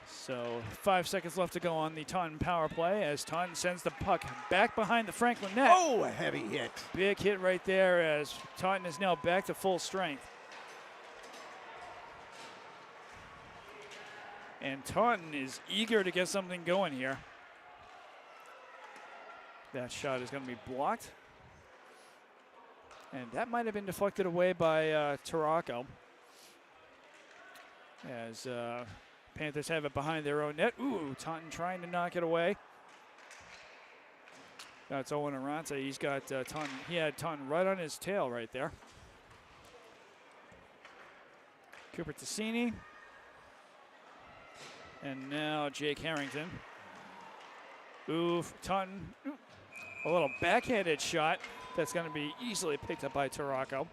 B: So 5 seconds left to go on the Taunton power play as Taunton sends the puck back behind the Franklin net.
A: Oh, a heavy hit.
B: Big hit right there as Taunton is now back to full strength. And Taunton is eager to get something going here. That shot is going to be blocked. And that might have been deflected away by Tarako. As Panthers have it behind their own net. Ooh, Taunton trying to knock it away. That's Owen Aranta. He's got Taunton. He had Taunton right on his tail right there. Cooper Tassini. And now Jake Harrington. Ooh, Taunton. Ooh, a little backhanded shot that's going to be easily picked up by Tarako.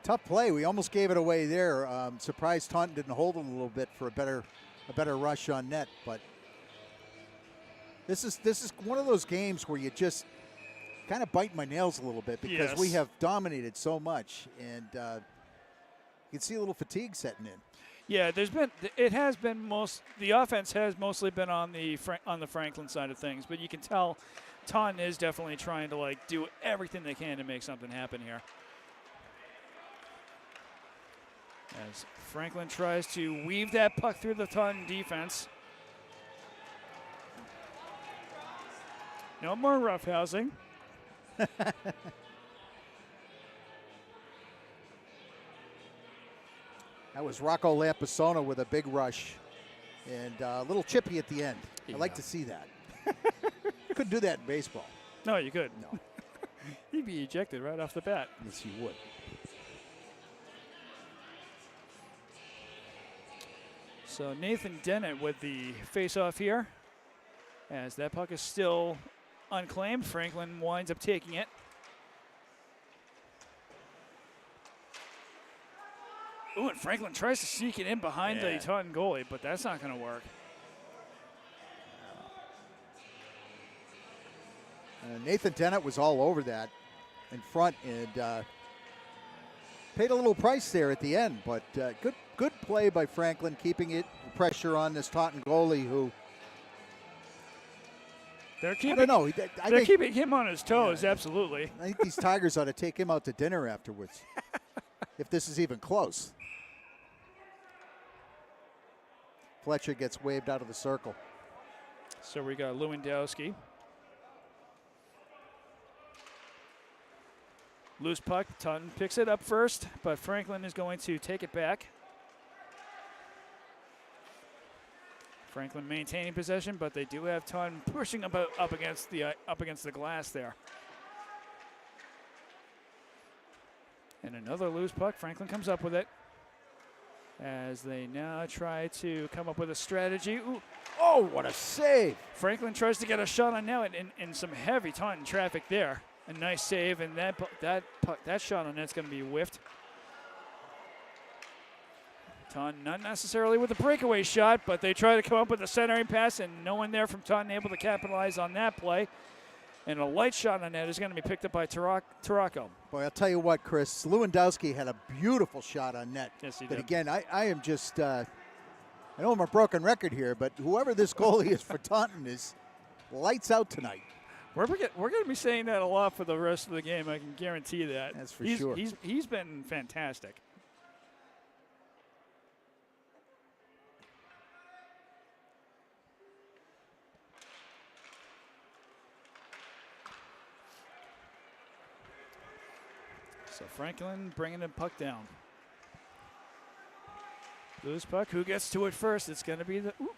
A: Tough play. We almost gave it away there. Surprised Taunton didn't hold it a little bit for a better rush on net. But this is one of those games where you just kind of bite my nails a little bit because we have dominated so much, and you can see a little fatigue setting in.
B: Yeah, the offense has mostly been on the Franklin side of things, but you can tell Taunton is definitely trying to do everything they can to make something happen here. As Franklin tries to weave that puck through the Taunton defense. No more roughhousing.
A: That was Rocco Lampisona with a big rush and a little chippy at the end.
B: Yeah.
A: I like to see that. Couldn't do that in baseball.
B: No, you could.
A: No.
B: He'd be ejected right off the bat.
A: Yes, you would.
B: So Nathan Dennett with the face-off here. As that puck is still unclaimed, Franklin winds up taking it. Ooh, and Franklin tries to sneak it in behind the Taunton goalie, but that's not going to work.
A: Nathan Dennett was all over that in front and paid a little price there at the end, but good play by Franklin, keeping it pressure on this Taunton goalie who
B: They're keeping,
A: I don't know.
B: they're keeping him on his toes, absolutely.
A: I think these Tigers ought to take him out to dinner afterwards, if this is even close. Fletcher gets waved out of the circle.
B: So we got Lewandowski. Loose puck. Taunton picks it up first, but Franklin is going to take it back. Franklin maintaining possession, but they do have Taunton pushing up against the glass there. And another loose puck. Franklin comes up with it as they now try to come up with a strategy. Ooh.
A: Oh, what a save!
B: Franklin tries to get a shot on net in some heavy Taunton traffic there. A nice save, and that shot on net's going to be whiffed. Taunton not necessarily with a breakaway shot, but they try to come up with a centering pass, and no one there from Taunton able to capitalize on that play. And a light shot on net is going to be picked up by Tarako.
A: Boy, I'll tell you what, Chris. Lewandowski had a beautiful shot on net.
B: Yes, he
A: but
B: did.
A: again, I am just I know I'm a broken record here, but whoever this goalie is for Taunton is lights out tonight.
B: We're going to be saying that a lot for the rest of the game. I can guarantee that.
A: That's for sure.
B: He's been fantastic. So Franklin bringing the puck down. Loose puck. Who gets to it first? It's going to be the. Ooh.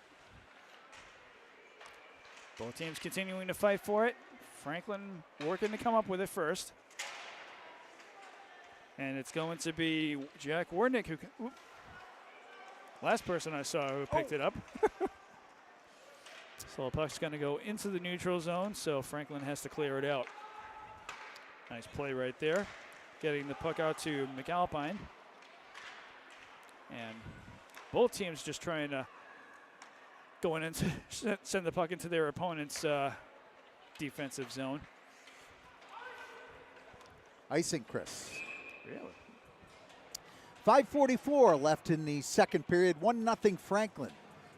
B: Both teams continuing to fight for it. Franklin working to come up with it first. And it's going to be Jack Warnick who. Ooh. Last person I saw who picked it up. So the puck's going to go into the neutral zone, so Franklin has to clear it out. Nice play right there. Getting the puck out to McAlpine. And both teams just trying to go in and send the puck into their opponent's defensive zone.
A: Icing, Chris.
B: Really?
A: 5:44 left in the second period. 1-0 Franklin.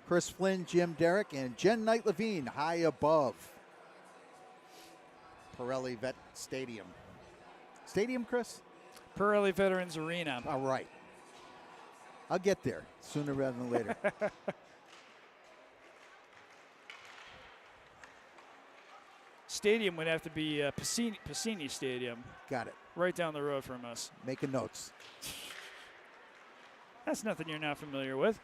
A: Chris Flynn, Jim Derrick, and Jen Knight-Levine high above Pirelli Vet Stadium. Stadium, Chris?
B: Pirelli Veterans Arena.
A: All right. I'll get there sooner rather than later.
B: Stadium would have to be Piscini Stadium.
A: Got it.
B: Right down the road from us.
A: Making notes.
B: That's nothing you're not familiar with.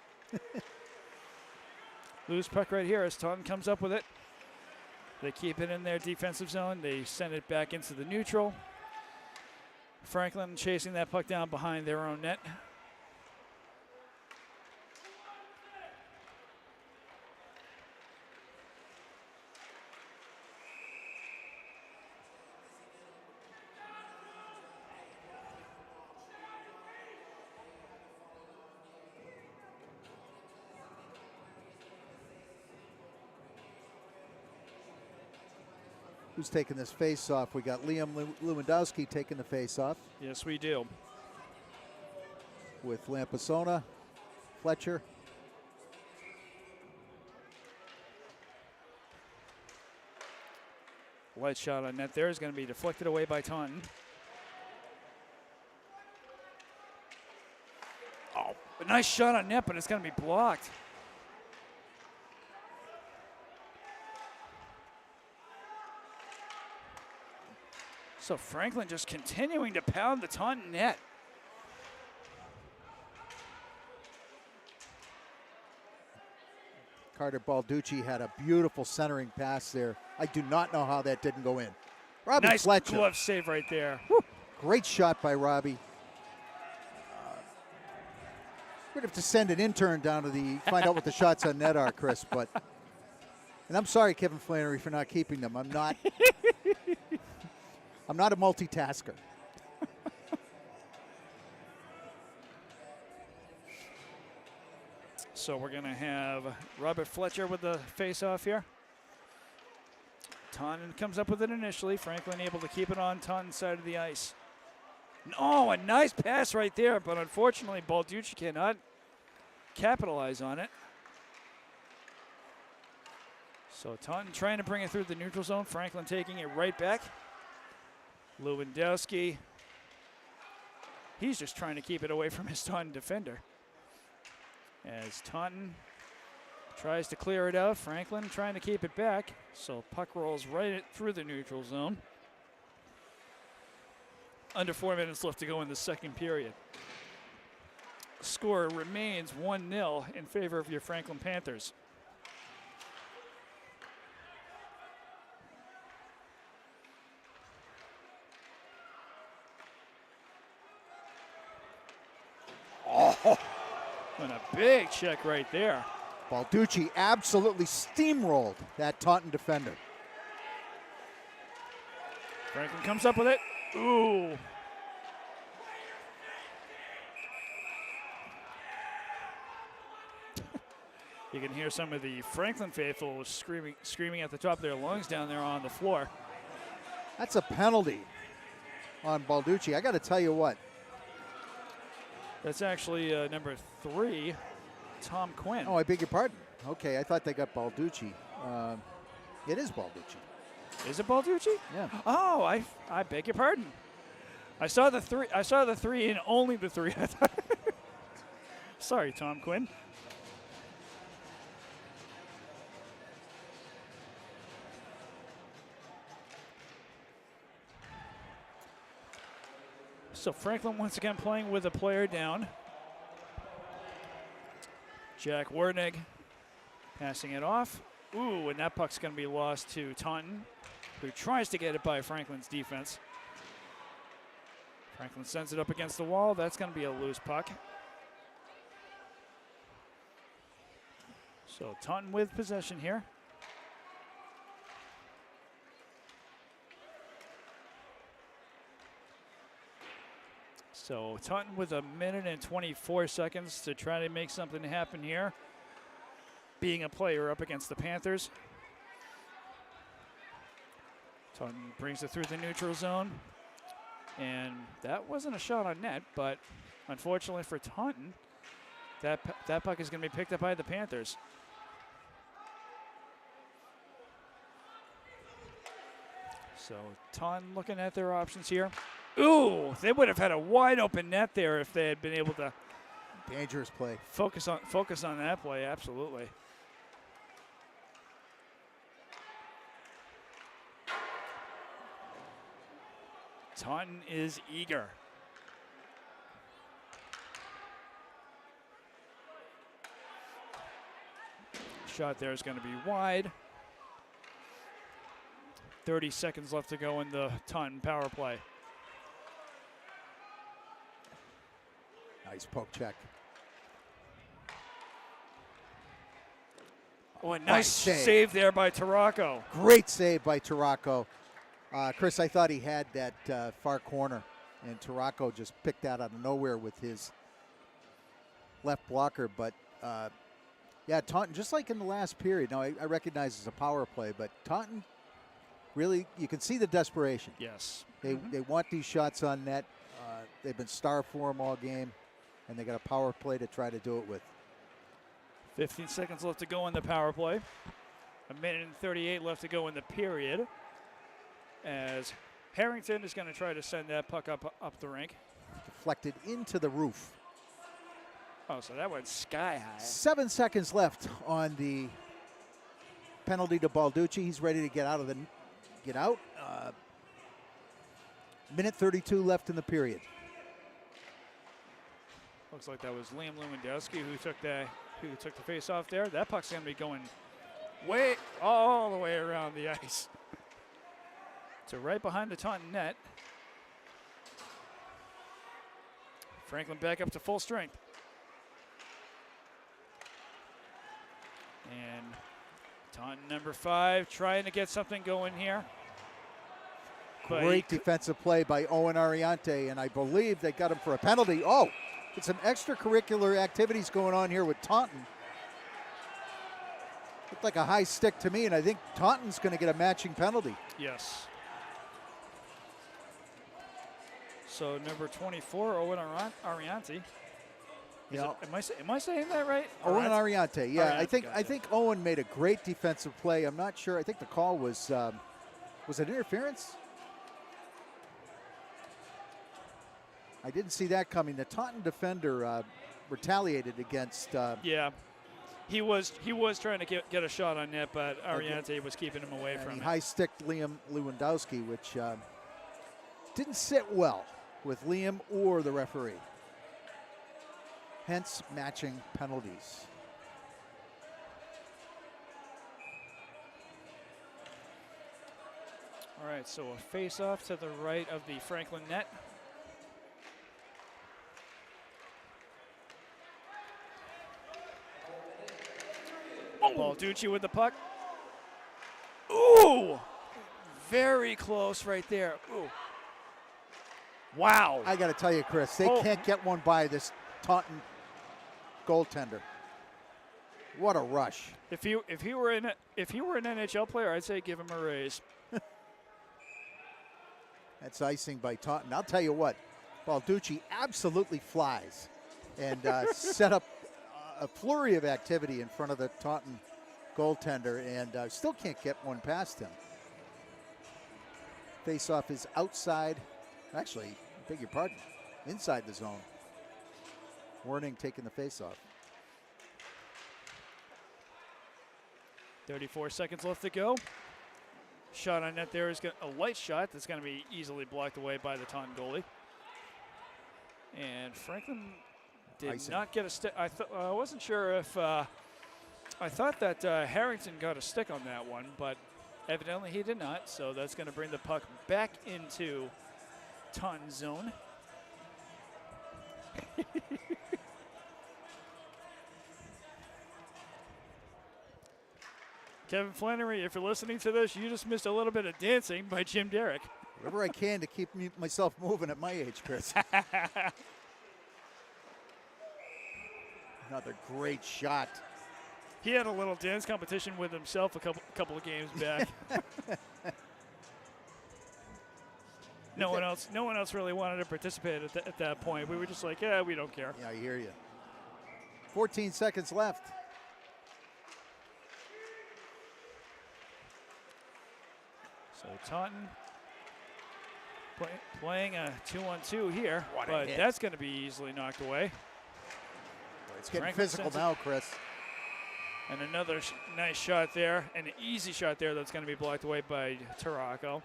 B: Loose puck right here as Taunton comes up with it. They keep it in their defensive zone. They send it back into the neutral. Franklin chasing that puck down behind their own net.
A: Who's taking this face-off? We got Liam Lewandowski taking the face-off.
B: Yes, we do.
A: With Lampisona, Fletcher.
B: Light shot on net there is going to be deflected away by Taunton. Oh, a nice shot on net, but it's going to be blocked. So Franklin just continuing to pound the Taunton net.
A: Carter Balducci had a beautiful centering pass there. I do not know how that didn't go in. Robbie
B: Nice
A: Fletcher.
B: glove save right there.
A: Great shot by Robbie. We'd have to send an intern down to find out what the shots on net are, Chris. But, and I'm sorry, Kevin Flannery, for not keeping them. I'm not a multitasker.
B: So we're going to have Robert Fletcher with the face-off here. Taunton comes up with it initially. Franklin able to keep it on Taunton's side of the ice. Oh, a nice pass right there, but unfortunately Balducci cannot capitalize on it. So Taunton trying to bring it through the neutral zone. Franklin taking it right back. Lewandowski, he's just trying to keep it away from his Taunton defender. As Taunton tries to clear it out, Franklin trying to keep it back. So puck rolls right through the neutral zone. Under 4 minutes left to go in the second period. Score remains 1-0 in favor of your Franklin Panthers. Oh, and a big check right there.
A: Balducci absolutely steamrolled that Taunton defender.
B: Franklin comes up with it. Ooh. You can hear some of the Franklin faithful screaming at the top of their lungs down there on the floor.
A: That's a penalty on Balducci. I got to tell you what.
B: That's actually number 3. Tom Quinn.
A: Oh, I beg your pardon. Okay, I thought they got Balducci. It is Balducci.
B: Is it Balducci?
A: Yeah.
B: Oh, I beg your pardon. I saw the three and only the three. Sorry, Tom Quinn. So Franklin once again playing with a player down. Jack Warnig passing it off. Ooh, and that puck's going to be lost to Taunton, who tries to get it by Franklin's defense. Franklin sends it up against the wall. That's going to be a loose puck. So Taunton with possession here. So Taunton with 1:24 to try to make something happen here. Being a player up against the Panthers. Taunton brings it through the neutral zone. And that wasn't a shot on net, but unfortunately for Taunton, that puck is going to be picked up by the Panthers. So Taunton looking at their options here. Ooh, they would have had a wide open net there if they had been able to
A: Dangerous play.
B: focus on that play. Absolutely. Taunton is eager. Shot there is going to be wide. 30 seconds left to go in the Taunton power play.
A: Nice poke check.
B: Oh, a nice
A: Nice save.
B: save there by Tarako.
A: Great save by Tarako. Chris, I thought he had that far corner, and Tarako just picked that out of nowhere with his left blocker. But, yeah, Taunton, just like in the last period, now I recognize it's a power play, but Taunton really, you can see the desperation.
B: Yes.
A: They want these shots on net. They've been starved for them all game, and they got a power play to try to do it with.
B: 15 seconds left to go in the power play. 1:38 left to go in the period. As Harrington is going to try to send that puck up the rink.
A: Deflected into the roof.
B: Oh, so that went sky high.
A: 7 seconds left on the penalty to Balducci. He's ready to get out. 1:32 left in the period.
B: Looks like that was Liam Lewandowski who took the face off there. That puck's going to be going way all the way around the ice. So right behind the Taunton net. Franklin back up to full strength. And Taunton number 5 trying to get something going here. But
A: Great defensive play by Owen Ariante, and I believe they got him for a penalty. Oh, it's some extracurricular activities going on here with Taunton. Looked like a high stick to me, and I think Taunton's going to get a matching penalty.
B: Yes. So number 24, Owen Ariante.
A: Yeah.
B: Am I saying that right?
A: Owen Ariante, yeah.
B: Ariante,
A: I think Owen made a great defensive play. I'm not sure. I think the call was it interference? I didn't see that coming. The Taunton defender retaliated against.
B: Yeah, he was trying to get a shot on net, but Ariante was keeping him away from
A: he
B: it.
A: high-sticked Liam Lewandowski, which didn't sit well with Liam or the referee. Hence, matching penalties.
B: All right, so a face-off to the right of the Franklin net. Balducci with the puck. Ooh! Very close right there. Ooh. Wow.
A: I got to tell you, Chris, they can't get one by this Taunton goaltender. What a rush!
B: If he were an NHL player, I'd say give him a raise.
A: That's icing by Taunton. I'll tell you what, Balducci absolutely flies and set up a flurry of activity in front of the Taunton goaltender, and still can't get one past him. Face-off is outside, actually, beg your pardon, inside the zone. Warning taking the face-off.
B: 34 seconds left to go. Shot on net there is a light shot that's going to be easily blocked away by the Taunton goalie. And Franklin did not get a stick. I wasn't sure if I thought that Harrington got a stick on that one, but evidently he did not. So that's going to bring the puck back into Taunton zone. Kevin Flannery, if you're listening to this, you just missed a little bit of dancing by Jim Derrick.
A: Whatever I can to keep myself moving at my age, Chris. Another great shot.
B: He had a little dance competition with himself a couple of games back. No one else really wanted to participate at that point. We were just like, yeah, we don't care.
A: Yeah, I hear you. 14 seconds left.
B: So Taunton playing a 2-on-2 here, but
A: hit.
B: that's going to be easily knocked away.
A: It's getting
B: Franklin
A: physical
B: sends it.
A: now, Chris.
B: And another nice shot there, an easy shot there that's going to be blocked away by Tarako.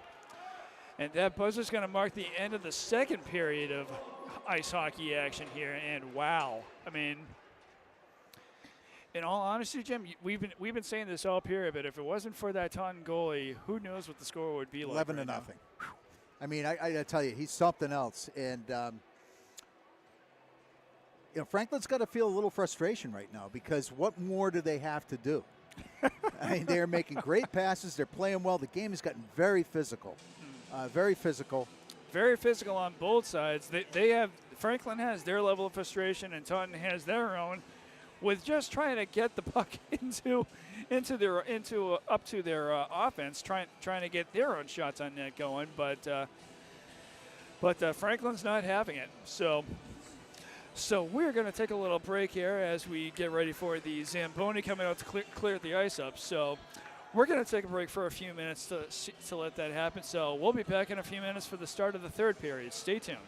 B: And that buzzer's going to mark the end of the second period of ice hockey action here. And wow, I mean, in all honesty, Jim, we've been saying this all period, but if it wasn't for that Taunton goalie, who knows what the score would be like?
A: 11
B: right
A: to
B: now.
A: nothing. I mean, I tell you, he's something else. And Franklin's got to feel a little frustration right now because what more do they have to do? I mean, they're making great passes. They're playing well. The game has gotten very physical. Very physical.
B: Very physical on both sides. Franklin has their level of frustration, and Taunton has their own, with just trying to get the puck up to their offense, trying to get their own shots on net going. But Franklin's not having it. So we're going to take a little break here as we get ready for the Zamboni coming out to clear the ice up. So we're going to take a break for a few minutes to let that happen. So we'll be back in a few minutes for the start of the third period. Stay tuned.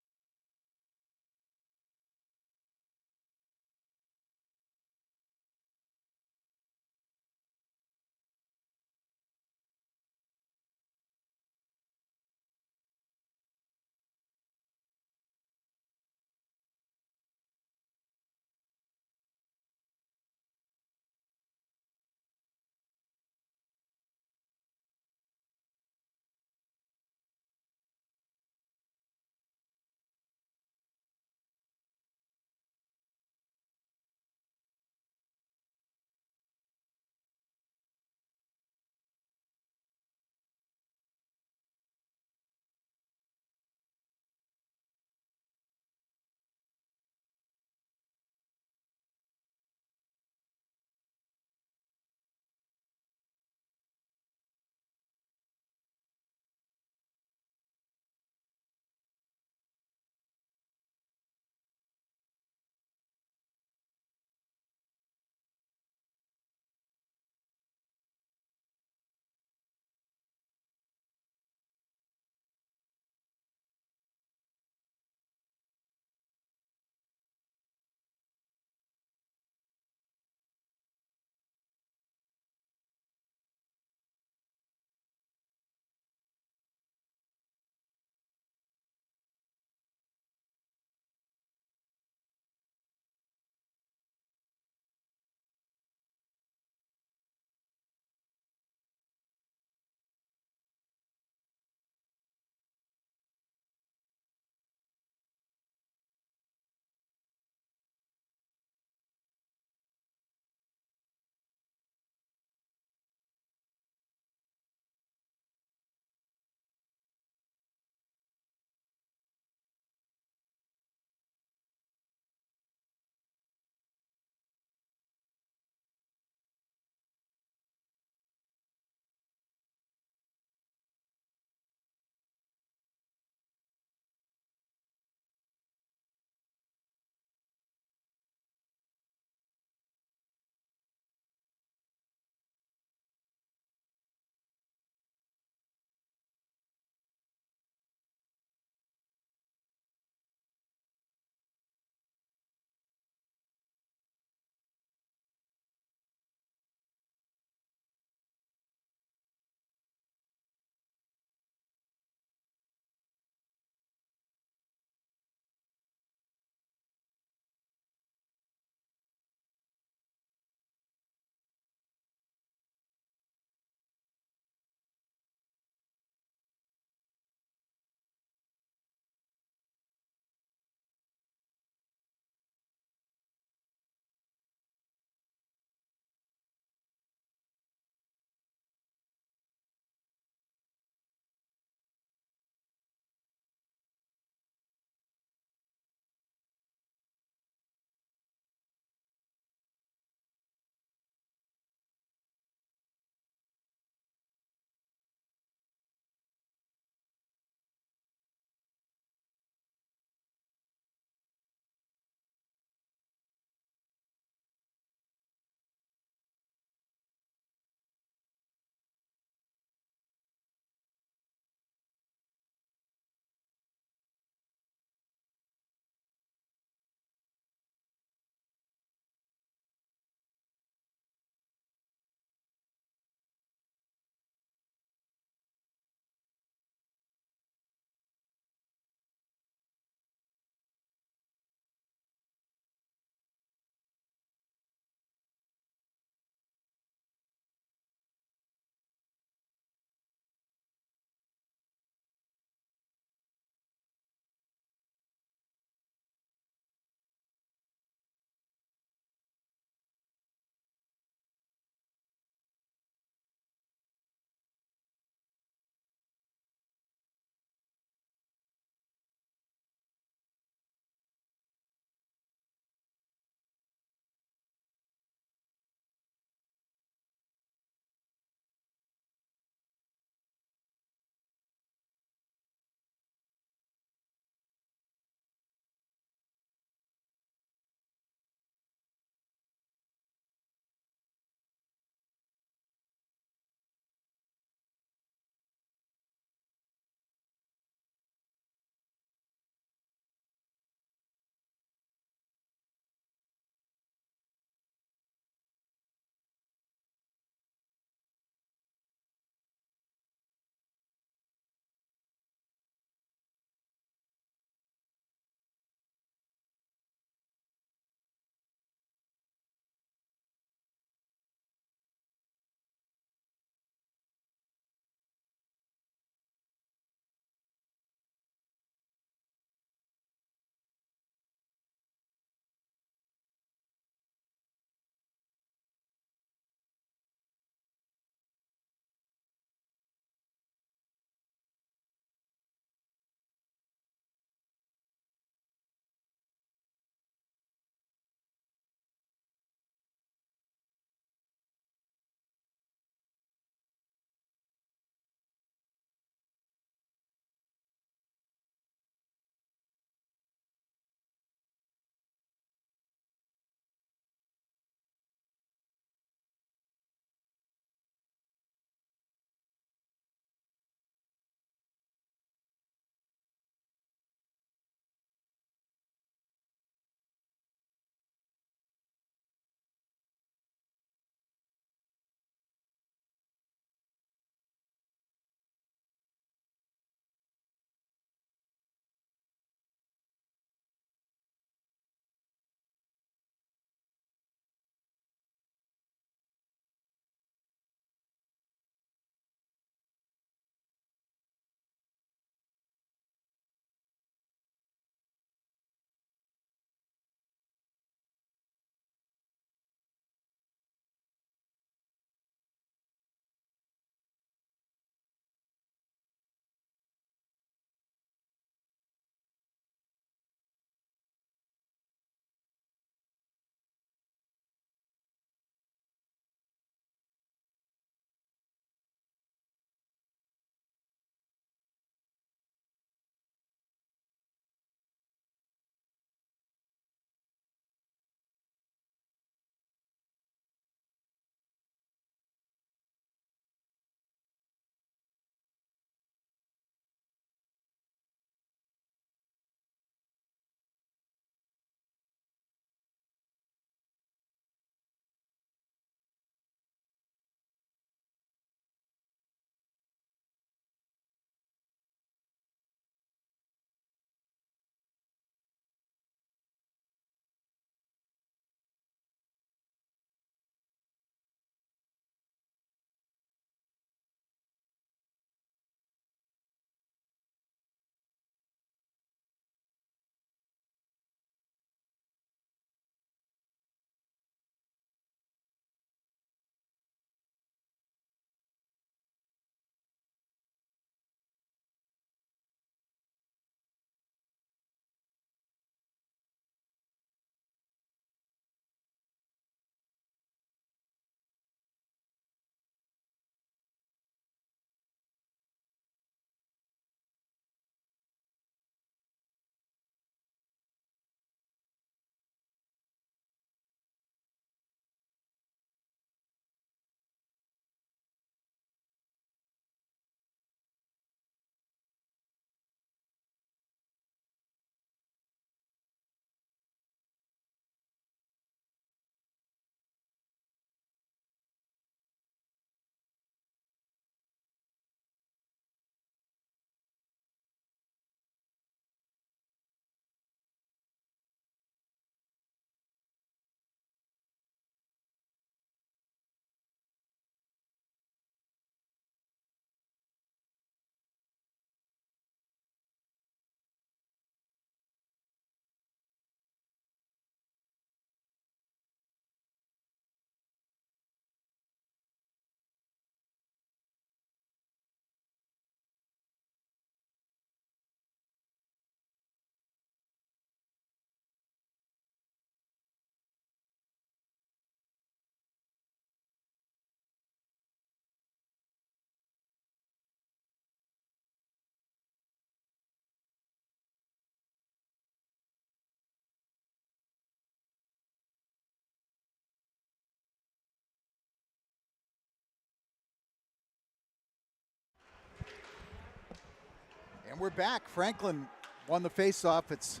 A: And we're back. Franklin won the face-off. It's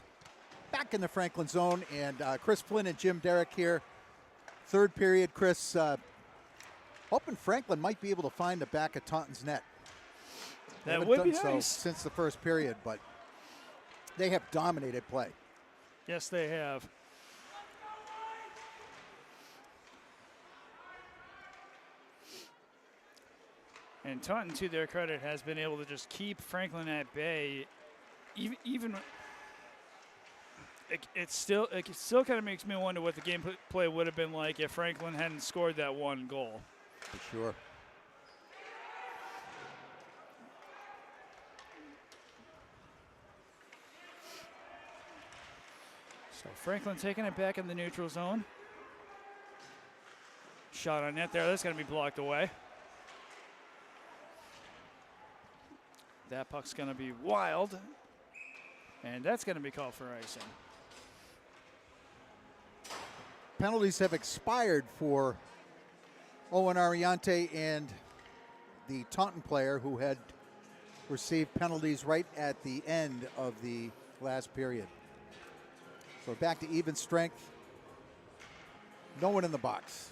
A: back in the Franklin zone, and Chris Flynn and Jim Derrick here. Third period, Chris, hoping Franklin might be able to find the back of Taunton's net.
B: That would be
A: so
B: nice.
A: Since the first period, but they have dominated play.
B: Yes, they have. And Taunton, to their credit, has been able to just keep Franklin at bay. Even it still kind of makes me wonder what the game play would have been like if Franklin hadn't scored that one goal.
A: For sure.
B: So Franklin taking it back in the neutral zone. Shot on net there. That's going to be blocked away. That puck's going to be wild. And that's going to be called for icing.
A: Penalties have expired for Owen Ariante and the Taunton player who had received penalties right at the end of the last period. So back to even strength. No one in the box.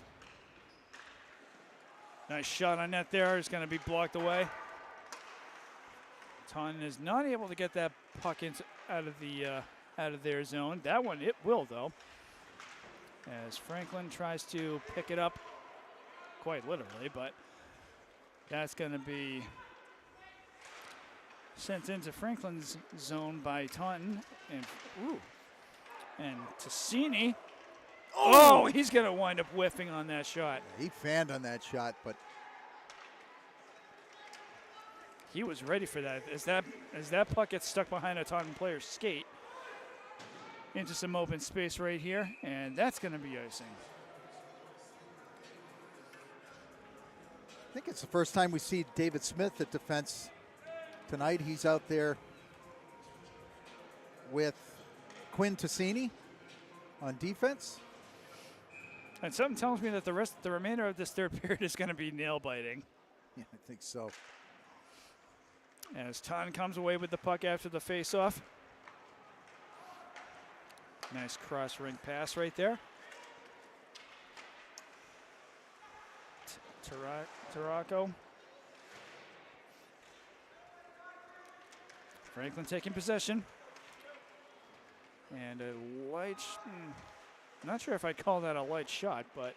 B: Nice shot on net there. It's going to be blocked away. Taunton is not able to get that puck out of their zone. That one, it will, though. As Franklin tries to pick it up, quite literally, but that's going to be sent into Franklin's zone by Taunton. And Tassini. Oh, he's going to wind up whiffing on that shot.
A: He fanned on that shot, but
B: he was ready for that. As that puck gets stuck behind a Taunton player's skate into some open space right here, and that's going to be icing.
A: I think it's the first time we see David Smith at defense tonight. He's out there with Quinn Tassini on defense.
B: And something tells me that the remainder of this third period is going to be nail biting.
A: Yeah, I think so.
B: As Taunton comes away with the puck after the face-off. Nice cross-ring pass right there. Tarako. Franklin taking possession. And a light, not sure if I'd call that a light shot, but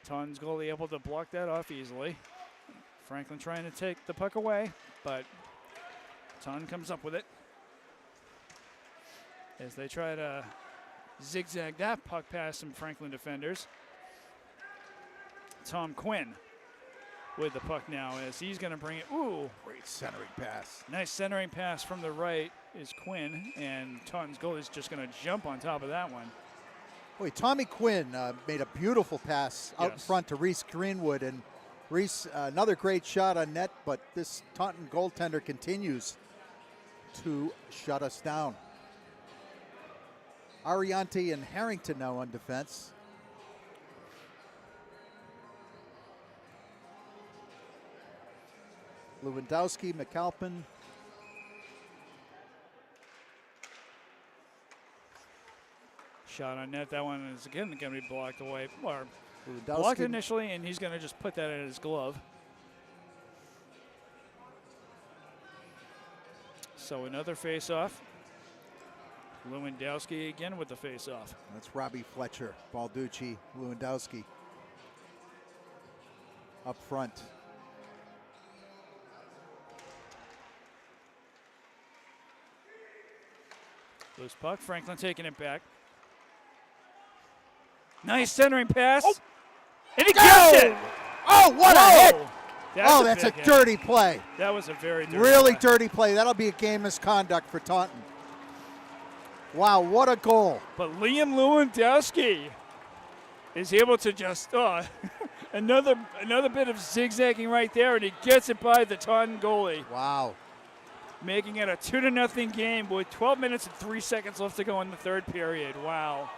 B: Taunton's goalie able to block that off easily. Franklin trying to take the puck away, but Taunton comes up with it. As they try to zigzag that puck past some Franklin defenders. Tom Quinn with the puck now as he's going to bring it. Ooh.
A: Great centering pass.
B: Nice centering pass from the right is Quinn, and Taunton's goalie is just going to jump on top of that one.
A: Boy, Tommy Quinn made a beautiful pass out in front to Reese Greenwood, and Reese, another great shot on net, but this Taunton goaltender continues to shut us down. Ariante and Harrington now on defense. Lewandowski, McAlpin.
B: Shot on net. That one is again going to be blocked away. Or blocked initially, and he's going to just put that in his glove. So another face-off. Lewandowski again with the face-off.
A: That's Robbie Fletcher, Balducci, Lewandowski up front.
B: Loose puck. Franklin taking it back. Nice centering pass. Oh. And he gets it.
A: Oh, what a hit. That's a dirty play.
B: That was a very dirty
A: really dirty play. That'll be a game misconduct for Taunton. Wow, what a goal.
B: But Liam Lewandowski is able to just, another bit of zigzagging right there, and he gets it by the Taunton goalie.
A: Wow.
B: Making it a 2-0 game with 12 minutes and 3 seconds left to go in the third period. Wow.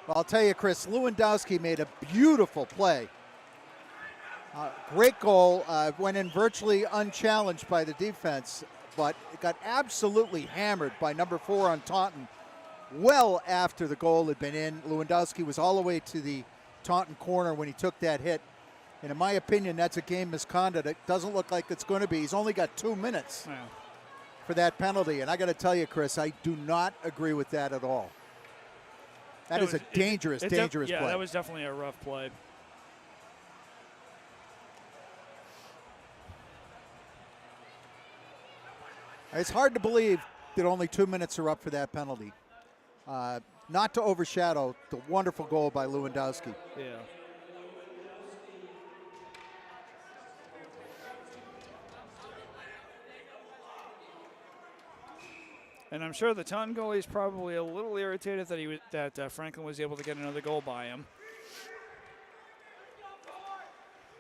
A: Well, I'll tell you, Chris, Lewandowski made a beautiful play. Great goal. Went in virtually unchallenged by the defense, but it got absolutely hammered by number 4 on Taunton well after the goal had been in. Lewandowski was all the way to the Taunton corner when he took that hit. And in my opinion, that's a game misconduct. It doesn't look like it's going to be. He's only got 2 minutes for that penalty. And I got to tell you, Chris, I do not agree with that at all. That is a dangerous play.
B: Yeah, that was definitely a rough play.
A: It's hard to believe that only 2 minutes are up for that penalty. Not to overshadow the wonderful goal by Lewandowski.
B: Yeah. And I'm sure the Taunton goalie is probably a little irritated that Franklin was able to get another goal by him.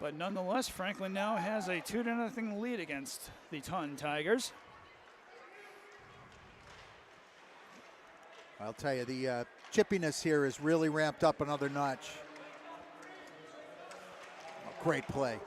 B: But nonetheless, Franklin now has a 2-0 lead against the Taunton Tigers.
A: I'll tell you, the chippiness here is really ramped up another notch. Oh, great play.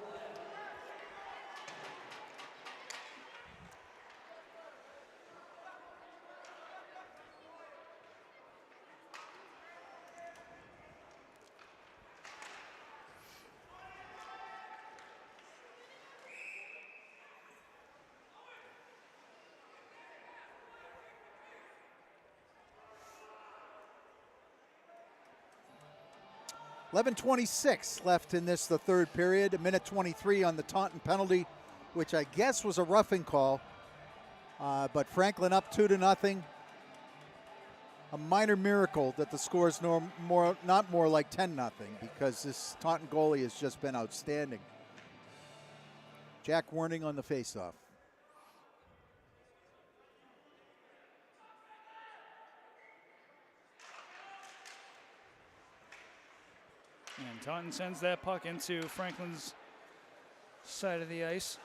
A: .26 left in this, the third period. 1:23 on the Taunton penalty, which I guess was a roughing call. But Franklin up 2-0. A minor miracle that the score is not more like 10-0, because this Taunton goalie has just been outstanding. Jack Werning on the faceoff.
B: And Taunton sends that puck into Franklin's side of the ice.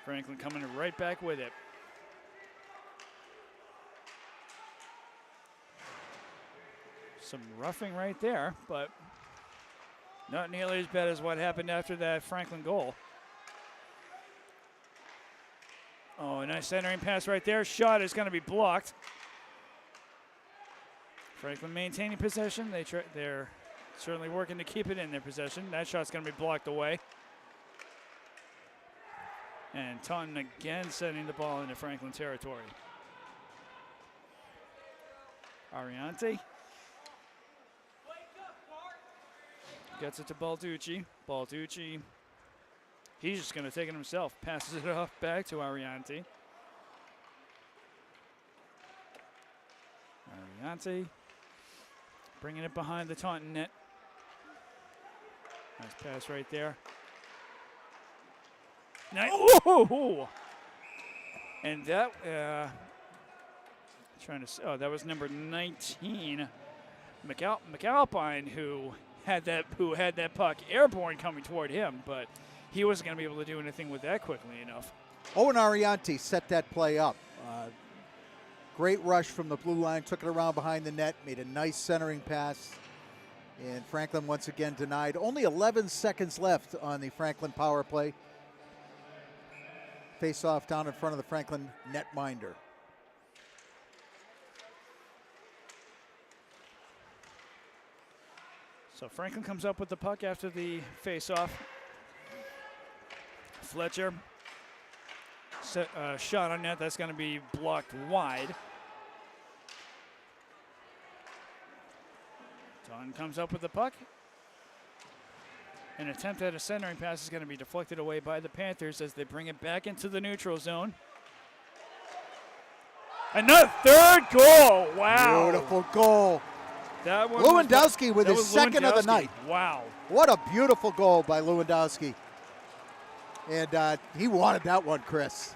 B: Franklin coming right back with it. Some roughing right there, but not nearly as bad as what happened after that Franklin goal. Oh, a nice centering pass right there. Shot is going to be blocked. Franklin maintaining possession. They're certainly working to keep it in their possession. That shot's going to be blocked away. And Taunton again sending the ball into Franklin territory. Ariante gets it to Balducci. Balducci, he's just going to take it himself. Passes it off back to Ariante. Ariante bringing it behind the Taunton net. Nice pass right there. Nice. Oh! And that, that was number 19, McAlpine, who had that puck airborne coming toward him, but he wasn't going to be able to do anything with that quickly enough.
A: Owen Ariante set that play up. Great rush from the blue line, took it around behind the net, made a nice centering pass, and Franklin once again denied. Only 11 seconds left on the Franklin power play. Face off down in front of the Franklin netminder.
B: So Franklin comes up with the puck after the face-off. Fletcher, shot on net, that's going to be blocked wide. Taunton comes up with the puck. An attempt at a centering pass is going to be deflected away by the Panthers as they bring it back into the neutral zone. Another third goal. Wow.
A: Beautiful goal.
B: That one
A: Lewandowski with his second of the night.
B: Wow.
A: What a beautiful goal by Lewandowski. And he wanted that one, Chris.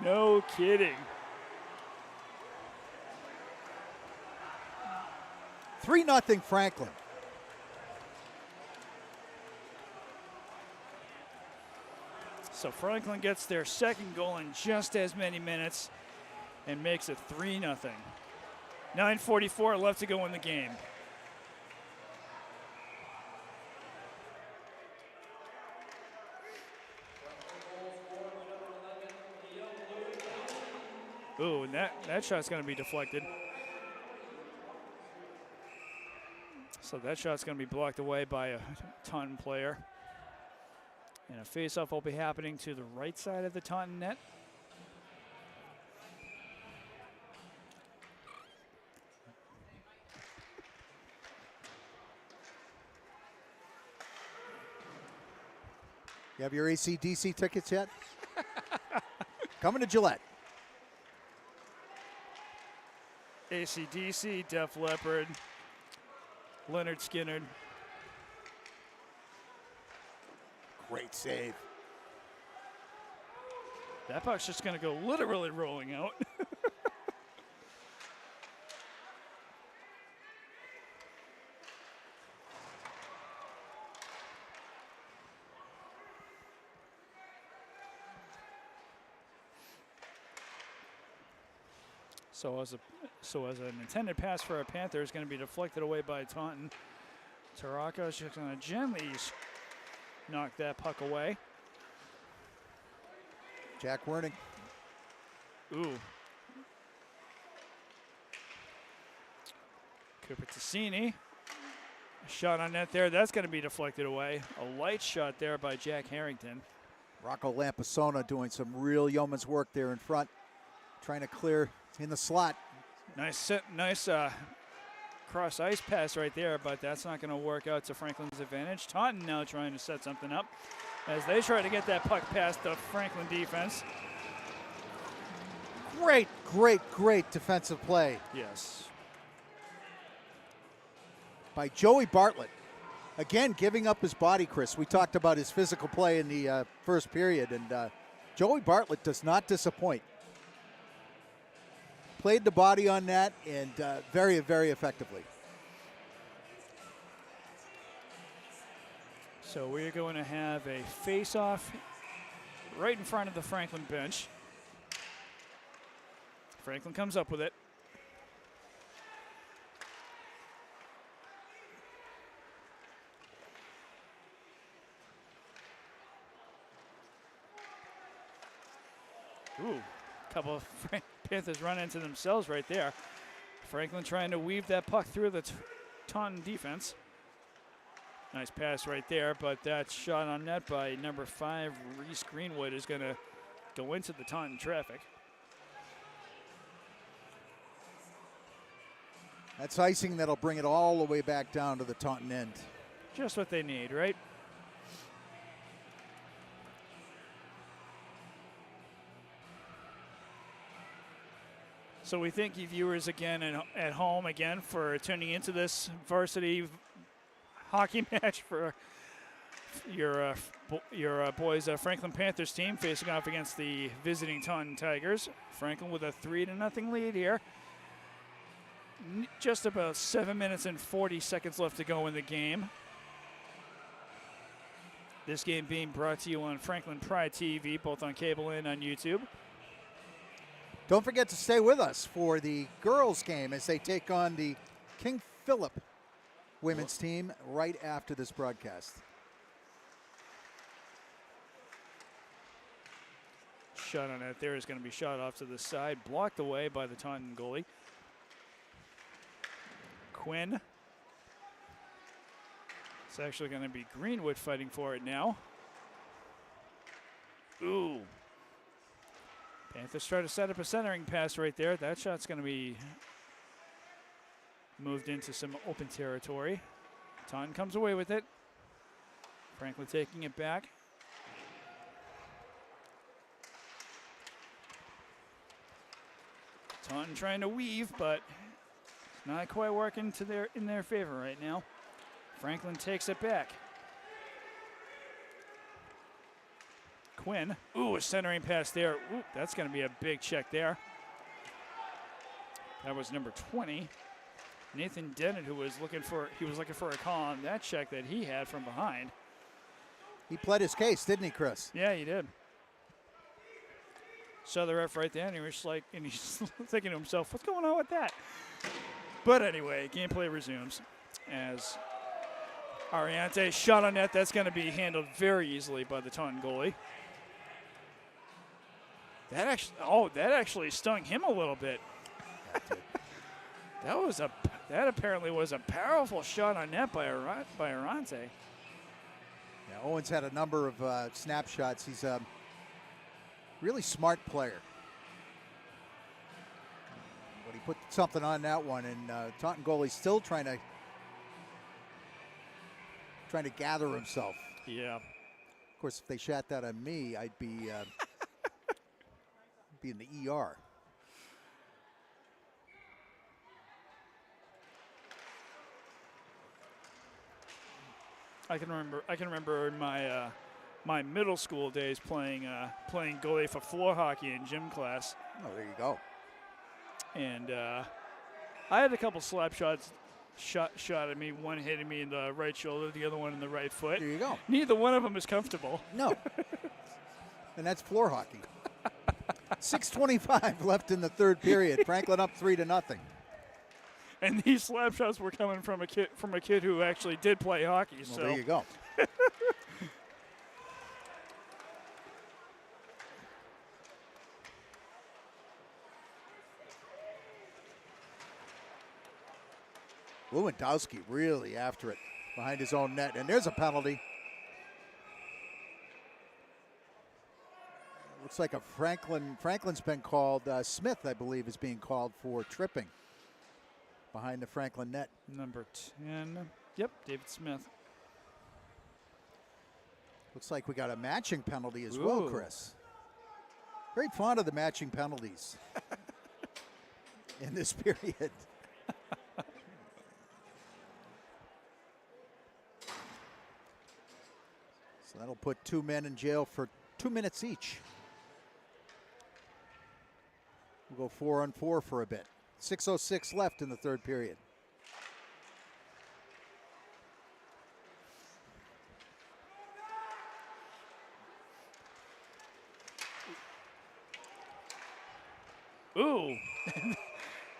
B: No kidding.
A: 3-0 Franklin.
B: So Franklin gets their second goal in just as many minutes and makes it 3-0. 9:44 left to go in the game. Ooh, and that shot's going to be deflected. So that shot's going to be blocked away by a Taunton player. And a face-off will be happening to the right side of the Taunton net.
A: You have your AC/DC tickets yet? Coming to Gillette.
B: AC/DC, Def Leppard, Leonard Skinner.
A: Great save.
B: That puck's just going to go literally rolling out. So as an intended pass for a Panther is going to be deflected away by Taunton. Tarako's just going to gently knock that puck away.
A: Jack Werning.
B: Ooh. Cooper Tassini. Shot on net there. That's going to be deflected away. A light shot there by Jack Harrington.
A: Rocco Lampasona doing some real yeoman's work there in front. Trying to clear in the slot.
B: Nice cross ice pass right there, but that's not going to work out to Franklin's advantage. Taunton now trying to set something up as they try to get that puck past the Franklin defense.
A: Great, great, great defensive play
B: Yes.
A: by Joey Bartlett. Again, giving up his body, Chris. We talked about his physical play in the first period, and Joey Bartlett does not disappoint. Played the body on that, and very, very effectively.
B: So we're going to have a face-off right in front of the Franklin bench. Franklin comes up with it. Ooh, a couple of Panthers run into themselves right there. Franklin trying to weave that puck through the Taunton defense. Nice pass right there, but that shot on net by number 5, Reese Greenwood, is going to go into the Taunton traffic.
A: That's icing that'll bring it all the way back down to the Taunton end.
B: Just what they need, right? So we thank you viewers again at home again for tuning into this varsity hockey match for your boys Franklin Panthers team facing off against the visiting Taunton Tigers. Franklin with a 3-0 lead here. Just about 7 minutes and 40 seconds left to go in the game. This game being brought to you on Franklin Pride TV, both on cable and on YouTube.
A: Don't forget to stay with us for the girls' game as they take on the King Philip women's team right after this broadcast.
B: Shot on that there is going to be shot off to the side, blocked away by the Taunton goalie. Quinn. It's actually going to be Greenwood fighting for it now. Ooh. Panthers try to set up a centering pass right there. That shot's going to be moved into some open territory. Taunton comes away with it. Franklin taking it back. Taunton trying to weave, but it's not quite working in their favor right now. Franklin takes it back. Quinn. Ooh, a centering pass there. Ooh, that's going to be a big check there. That was number 20. Nathan Dennett, who was looking for a call on that check that he had from behind.
A: He pled his case, didn't he, Chris?
B: Yeah, he did. Saw the ref right there, and he's thinking to himself, what's going on with that? But anyway, gameplay resumes as Ariante shot on net. That's going to be handled very easily by the Taunton goalie. That actually stung him a little bit. That apparently was a powerful shot on net by Arante.
A: Yeah, Owens had a number of snapshots. He's a really smart player. But he put something on that one, and Taunton goalie still trying to gather himself.
B: Yeah.
A: Of course, if they shot that on me, I'd be in the ER.
B: I can remember in my my middle school days playing goalie for floor hockey in gym class.
A: Oh, there you go.
B: And I had a couple slap shots shot at me. One hitting me in the right shoulder, the other one in the right foot.
A: There you go.
B: Neither one of them is comfortable.
A: No. And that's floor hockey. 6:25 left in the third period. Franklin up 3-0.
B: And these slap shots were coming from a kid who actually did play hockey.
A: Well,
B: So
A: there you go. Lewandowski really after it behind his own net. And there's a penalty. Looks like a Franklin's been called. Smith, I believe, is being called for tripping behind the Franklin net.
B: number 10. Yep, David Smith.
A: Looks like we got a matching penalty as well,
B: Ooh.
A: Chris. Very fond of the matching penalties in this period. So that'll put two men in jail for 2 minutes each. We'll go 4-on-4 for a bit. 6:06 left in the third period.
B: Ooh,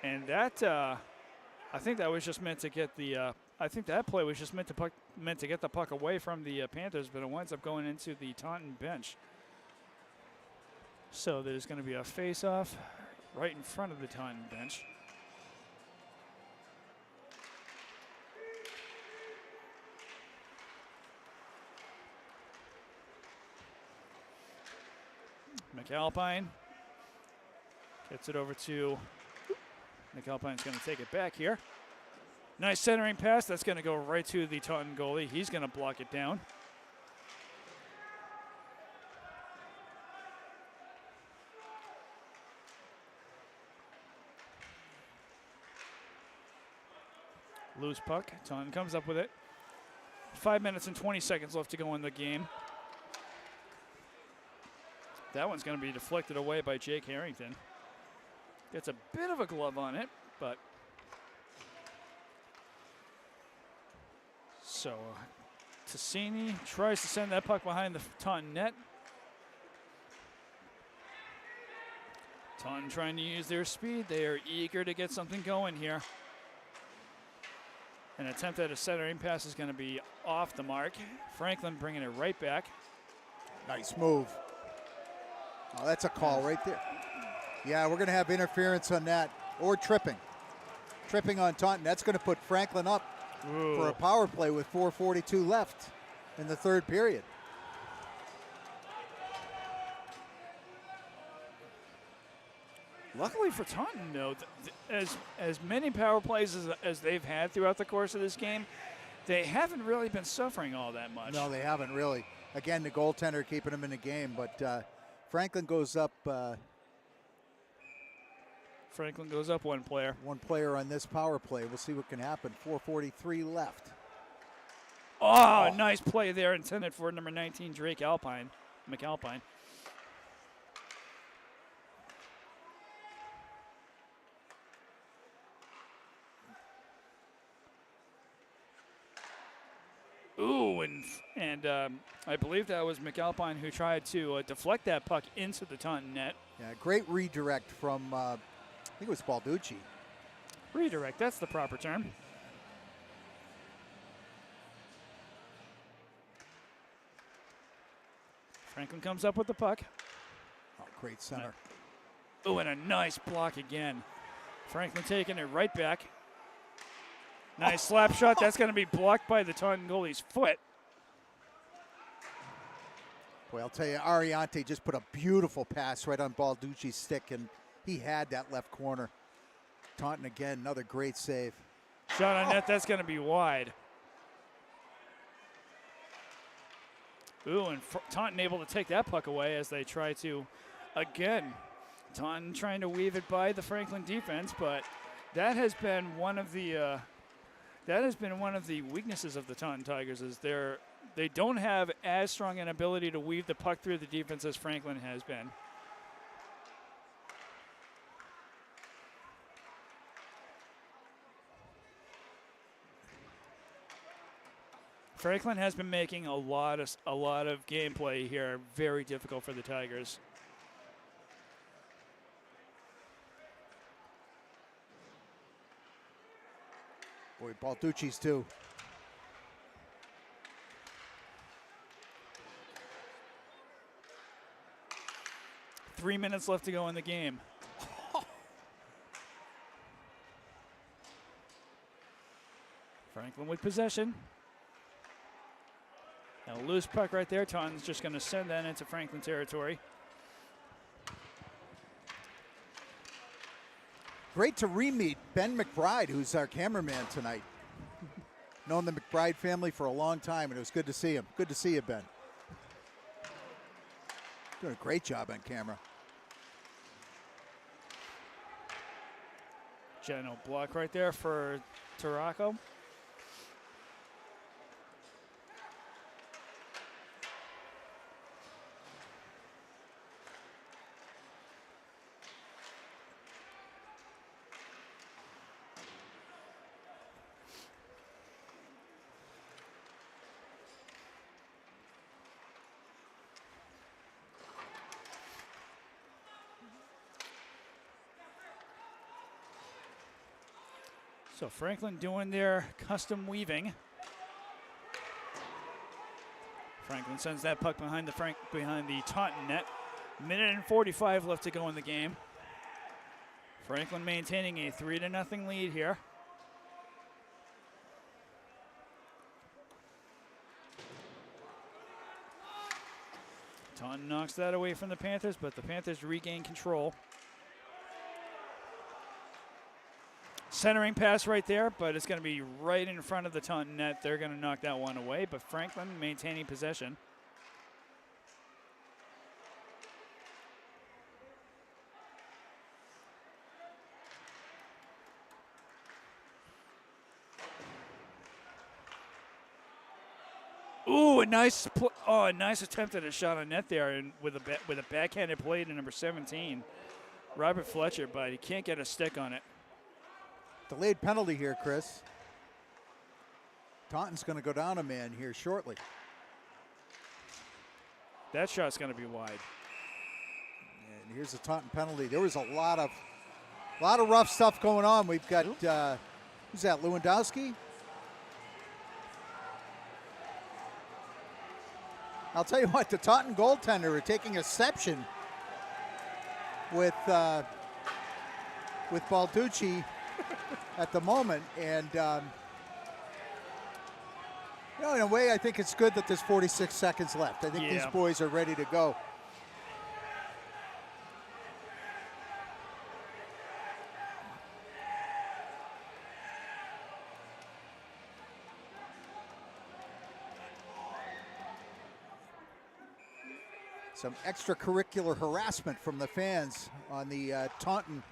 B: and that I think that was just meant to get the. I think that play was just meant to get the puck away from the Panthers, but it winds up going into the Taunton bench. So there's going to be a face-off right in front of the Taunton bench. McAlpine gets it over to McAlpine's going to take it back here. Nice centering pass. That's going to go right to the Taunton goalie. He's going to block it down. Loose puck. Taunton comes up with it. 5 minutes and 20 seconds left to go in the game. That one's going to be deflected away by Jake Harrington. Gets a bit of a glove on it, but so Tassini tries to send that puck behind the Taunton net. Taunton trying to use their speed. They are eager to get something going here. An attempt at a centering pass is going to be off the mark. Franklin bringing it right back.
A: Nice move. Oh, that's a call right there. Yeah, we're going to have interference on that, or tripping. Tripping on Taunton. That's going to put Franklin up for a power play with 4:42 left in the third period.
B: Luckily for Taunton, though, as many power plays as they've had throughout the course of this game, they haven't really been suffering all that much.
A: No, they haven't really. Again, the goaltender keeping them in the game, but Franklin goes up.
B: Franklin goes up one player.
A: One player on this power play. We'll see what can happen. 4:43 left.
B: Oh, nice play there, intended for number 19, Drake McAlpine. Ooh, and I believe that was McAlpine who tried to deflect that puck into the Taunton net.
A: Yeah, great redirect from, I think it was Balducci.
B: Redirect, that's the proper term. Franklin comes up with the puck.
A: Oh, great center.
B: Oh, and a nice block again. Franklin taking it right back. Nice slap shot. That's going to be blocked by the Taunton goalie's foot.
A: Boy, I'll tell you, Ariante just put a beautiful pass right on Balducci's stick, and he had that left corner. Taunton again, another great save.
B: Shot on net, that's going to be wide. Ooh, and Taunton able to take that puck away as they try to, again, Taunton trying to weave it by the Franklin defense, but that has been one of the weaknesses of the Taunton Tigers is they don't have as strong an ability to weave the puck through the defense as Franklin has been. Franklin has been making a lot of gameplay here very difficult for the Tigers.
A: Boy, Balducci's too.
B: Three minutes left to go in the game. Franklin with possession. And a loose puck right there. Taunton's just going to send that into Franklin territory.
A: Great to re-meet Ben McBride, who's our cameraman tonight. Known the McBride family for a long time, and it was good to see him. Good to see you, Ben. Doing a great job on camera.
B: Gentle block right there for Tarako. So Franklin doing their custom weaving. Franklin sends that puck behind the Taunton net. Minute and 45 left to go in the game. Franklin maintaining a 3-0 lead here. Taunton knocks that away from the Panthers, but the Panthers regain control. Centering pass right there, but it's going to be right in front of the Taunton net. They're going to knock that one away, but Franklin maintaining possession. Ooh, a nice attempt at a shot on net there, and with a backhanded play to number 17, Robert Fletcher, but he can't get a stick on it.
A: Delayed penalty here, Chris. Taunton's going to go down a man here shortly.
B: That shot's going to be wide.
A: And here's a Taunton penalty. There was a lot of rough stuff going on. We've got who's that? Lewandowski. I'll tell you what, the Taunton goaltender are taking exception with Balducci at the moment, and in a way, I think it's good that there's 46 seconds left. I think these boys are ready to go. Some extracurricular harassment from the fans on the Taunton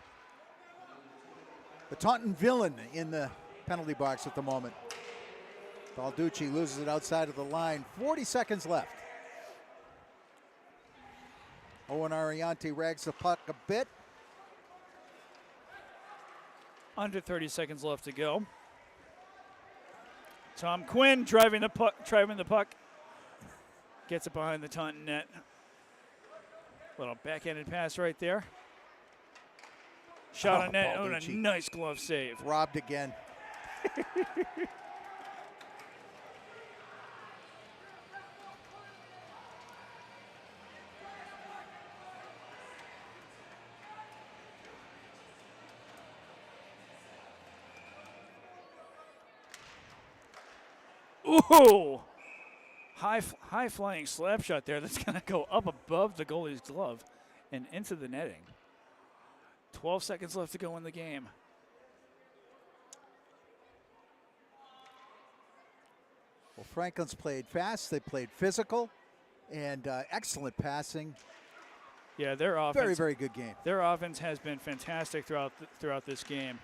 A: villain in the penalty box at the moment. Balducci loses it outside of the line. 40 seconds left. Owen Ariante rags the puck a bit.
B: Under 30 seconds left to go. Tom Quinn driving the puck. Gets it behind the Taunton net. Little backhanded pass right there. Shot on net. Oh, and a nice glove save.
A: Robbed again.
B: Ooh! High flying slap shot there that's going to go up above the goalie's glove and into the netting. 12 seconds left to go in the game.
A: Well, Franklin's played fast. They played physical and excellent passing.
B: Yeah, their offense.
A: Very, very good game.
B: Their offense has been fantastic throughout this game.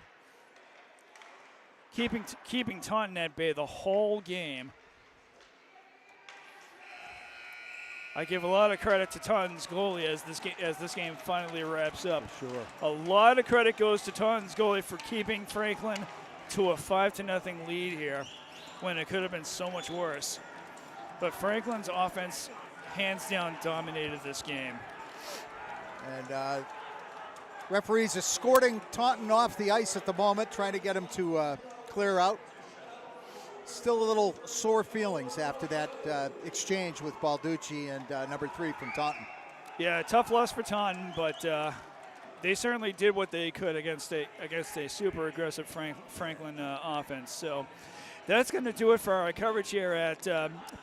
B: Keeping Taunton at bay the whole game. I give a lot of credit to Taunton's goalie as this game finally wraps up.
A: For sure.
B: A lot of credit goes to Taunton's goalie for keeping Franklin to a 5-0 lead here when it could have been so much worse. But Franklin's offense hands down dominated this game.
A: And referees escorting Taunton off the ice at the moment, trying to get him to clear out. Still a little sore feelings after that exchange with Balducci and number 3 from Taunton.
B: Yeah, tough loss for Taunton, but they certainly did what they could against a super aggressive Franklin offense. So that's going to do it for our coverage here at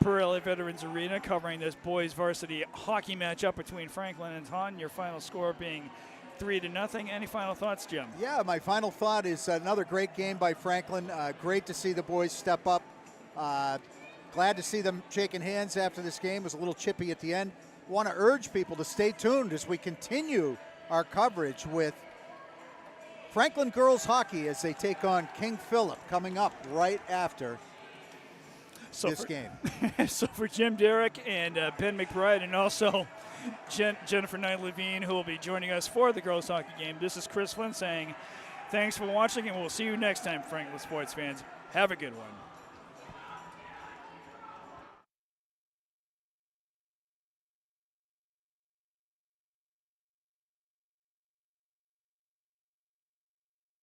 B: Pirelli Veterans Arena, covering this boys varsity hockey matchup between Franklin and Taunton. Your final score being 3-0. Any final thoughts, Jim?
A: Yeah, my final thought is another great game by Franklin. Great to see the boys step up. Glad to see them shaking hands after this game. It was a little chippy at the end. Want to urge people to stay tuned as we continue our coverage with Franklin girls hockey as they take on King Philip coming up right after this game.
B: So for Jim Derrick and Ben McBride, and also Jennifer Knight-Levine, who will be joining us for the girls hockey game, this is Chris Flynn saying thanks for watching, and we'll see you next time, Franklin sports fans. Have a good one.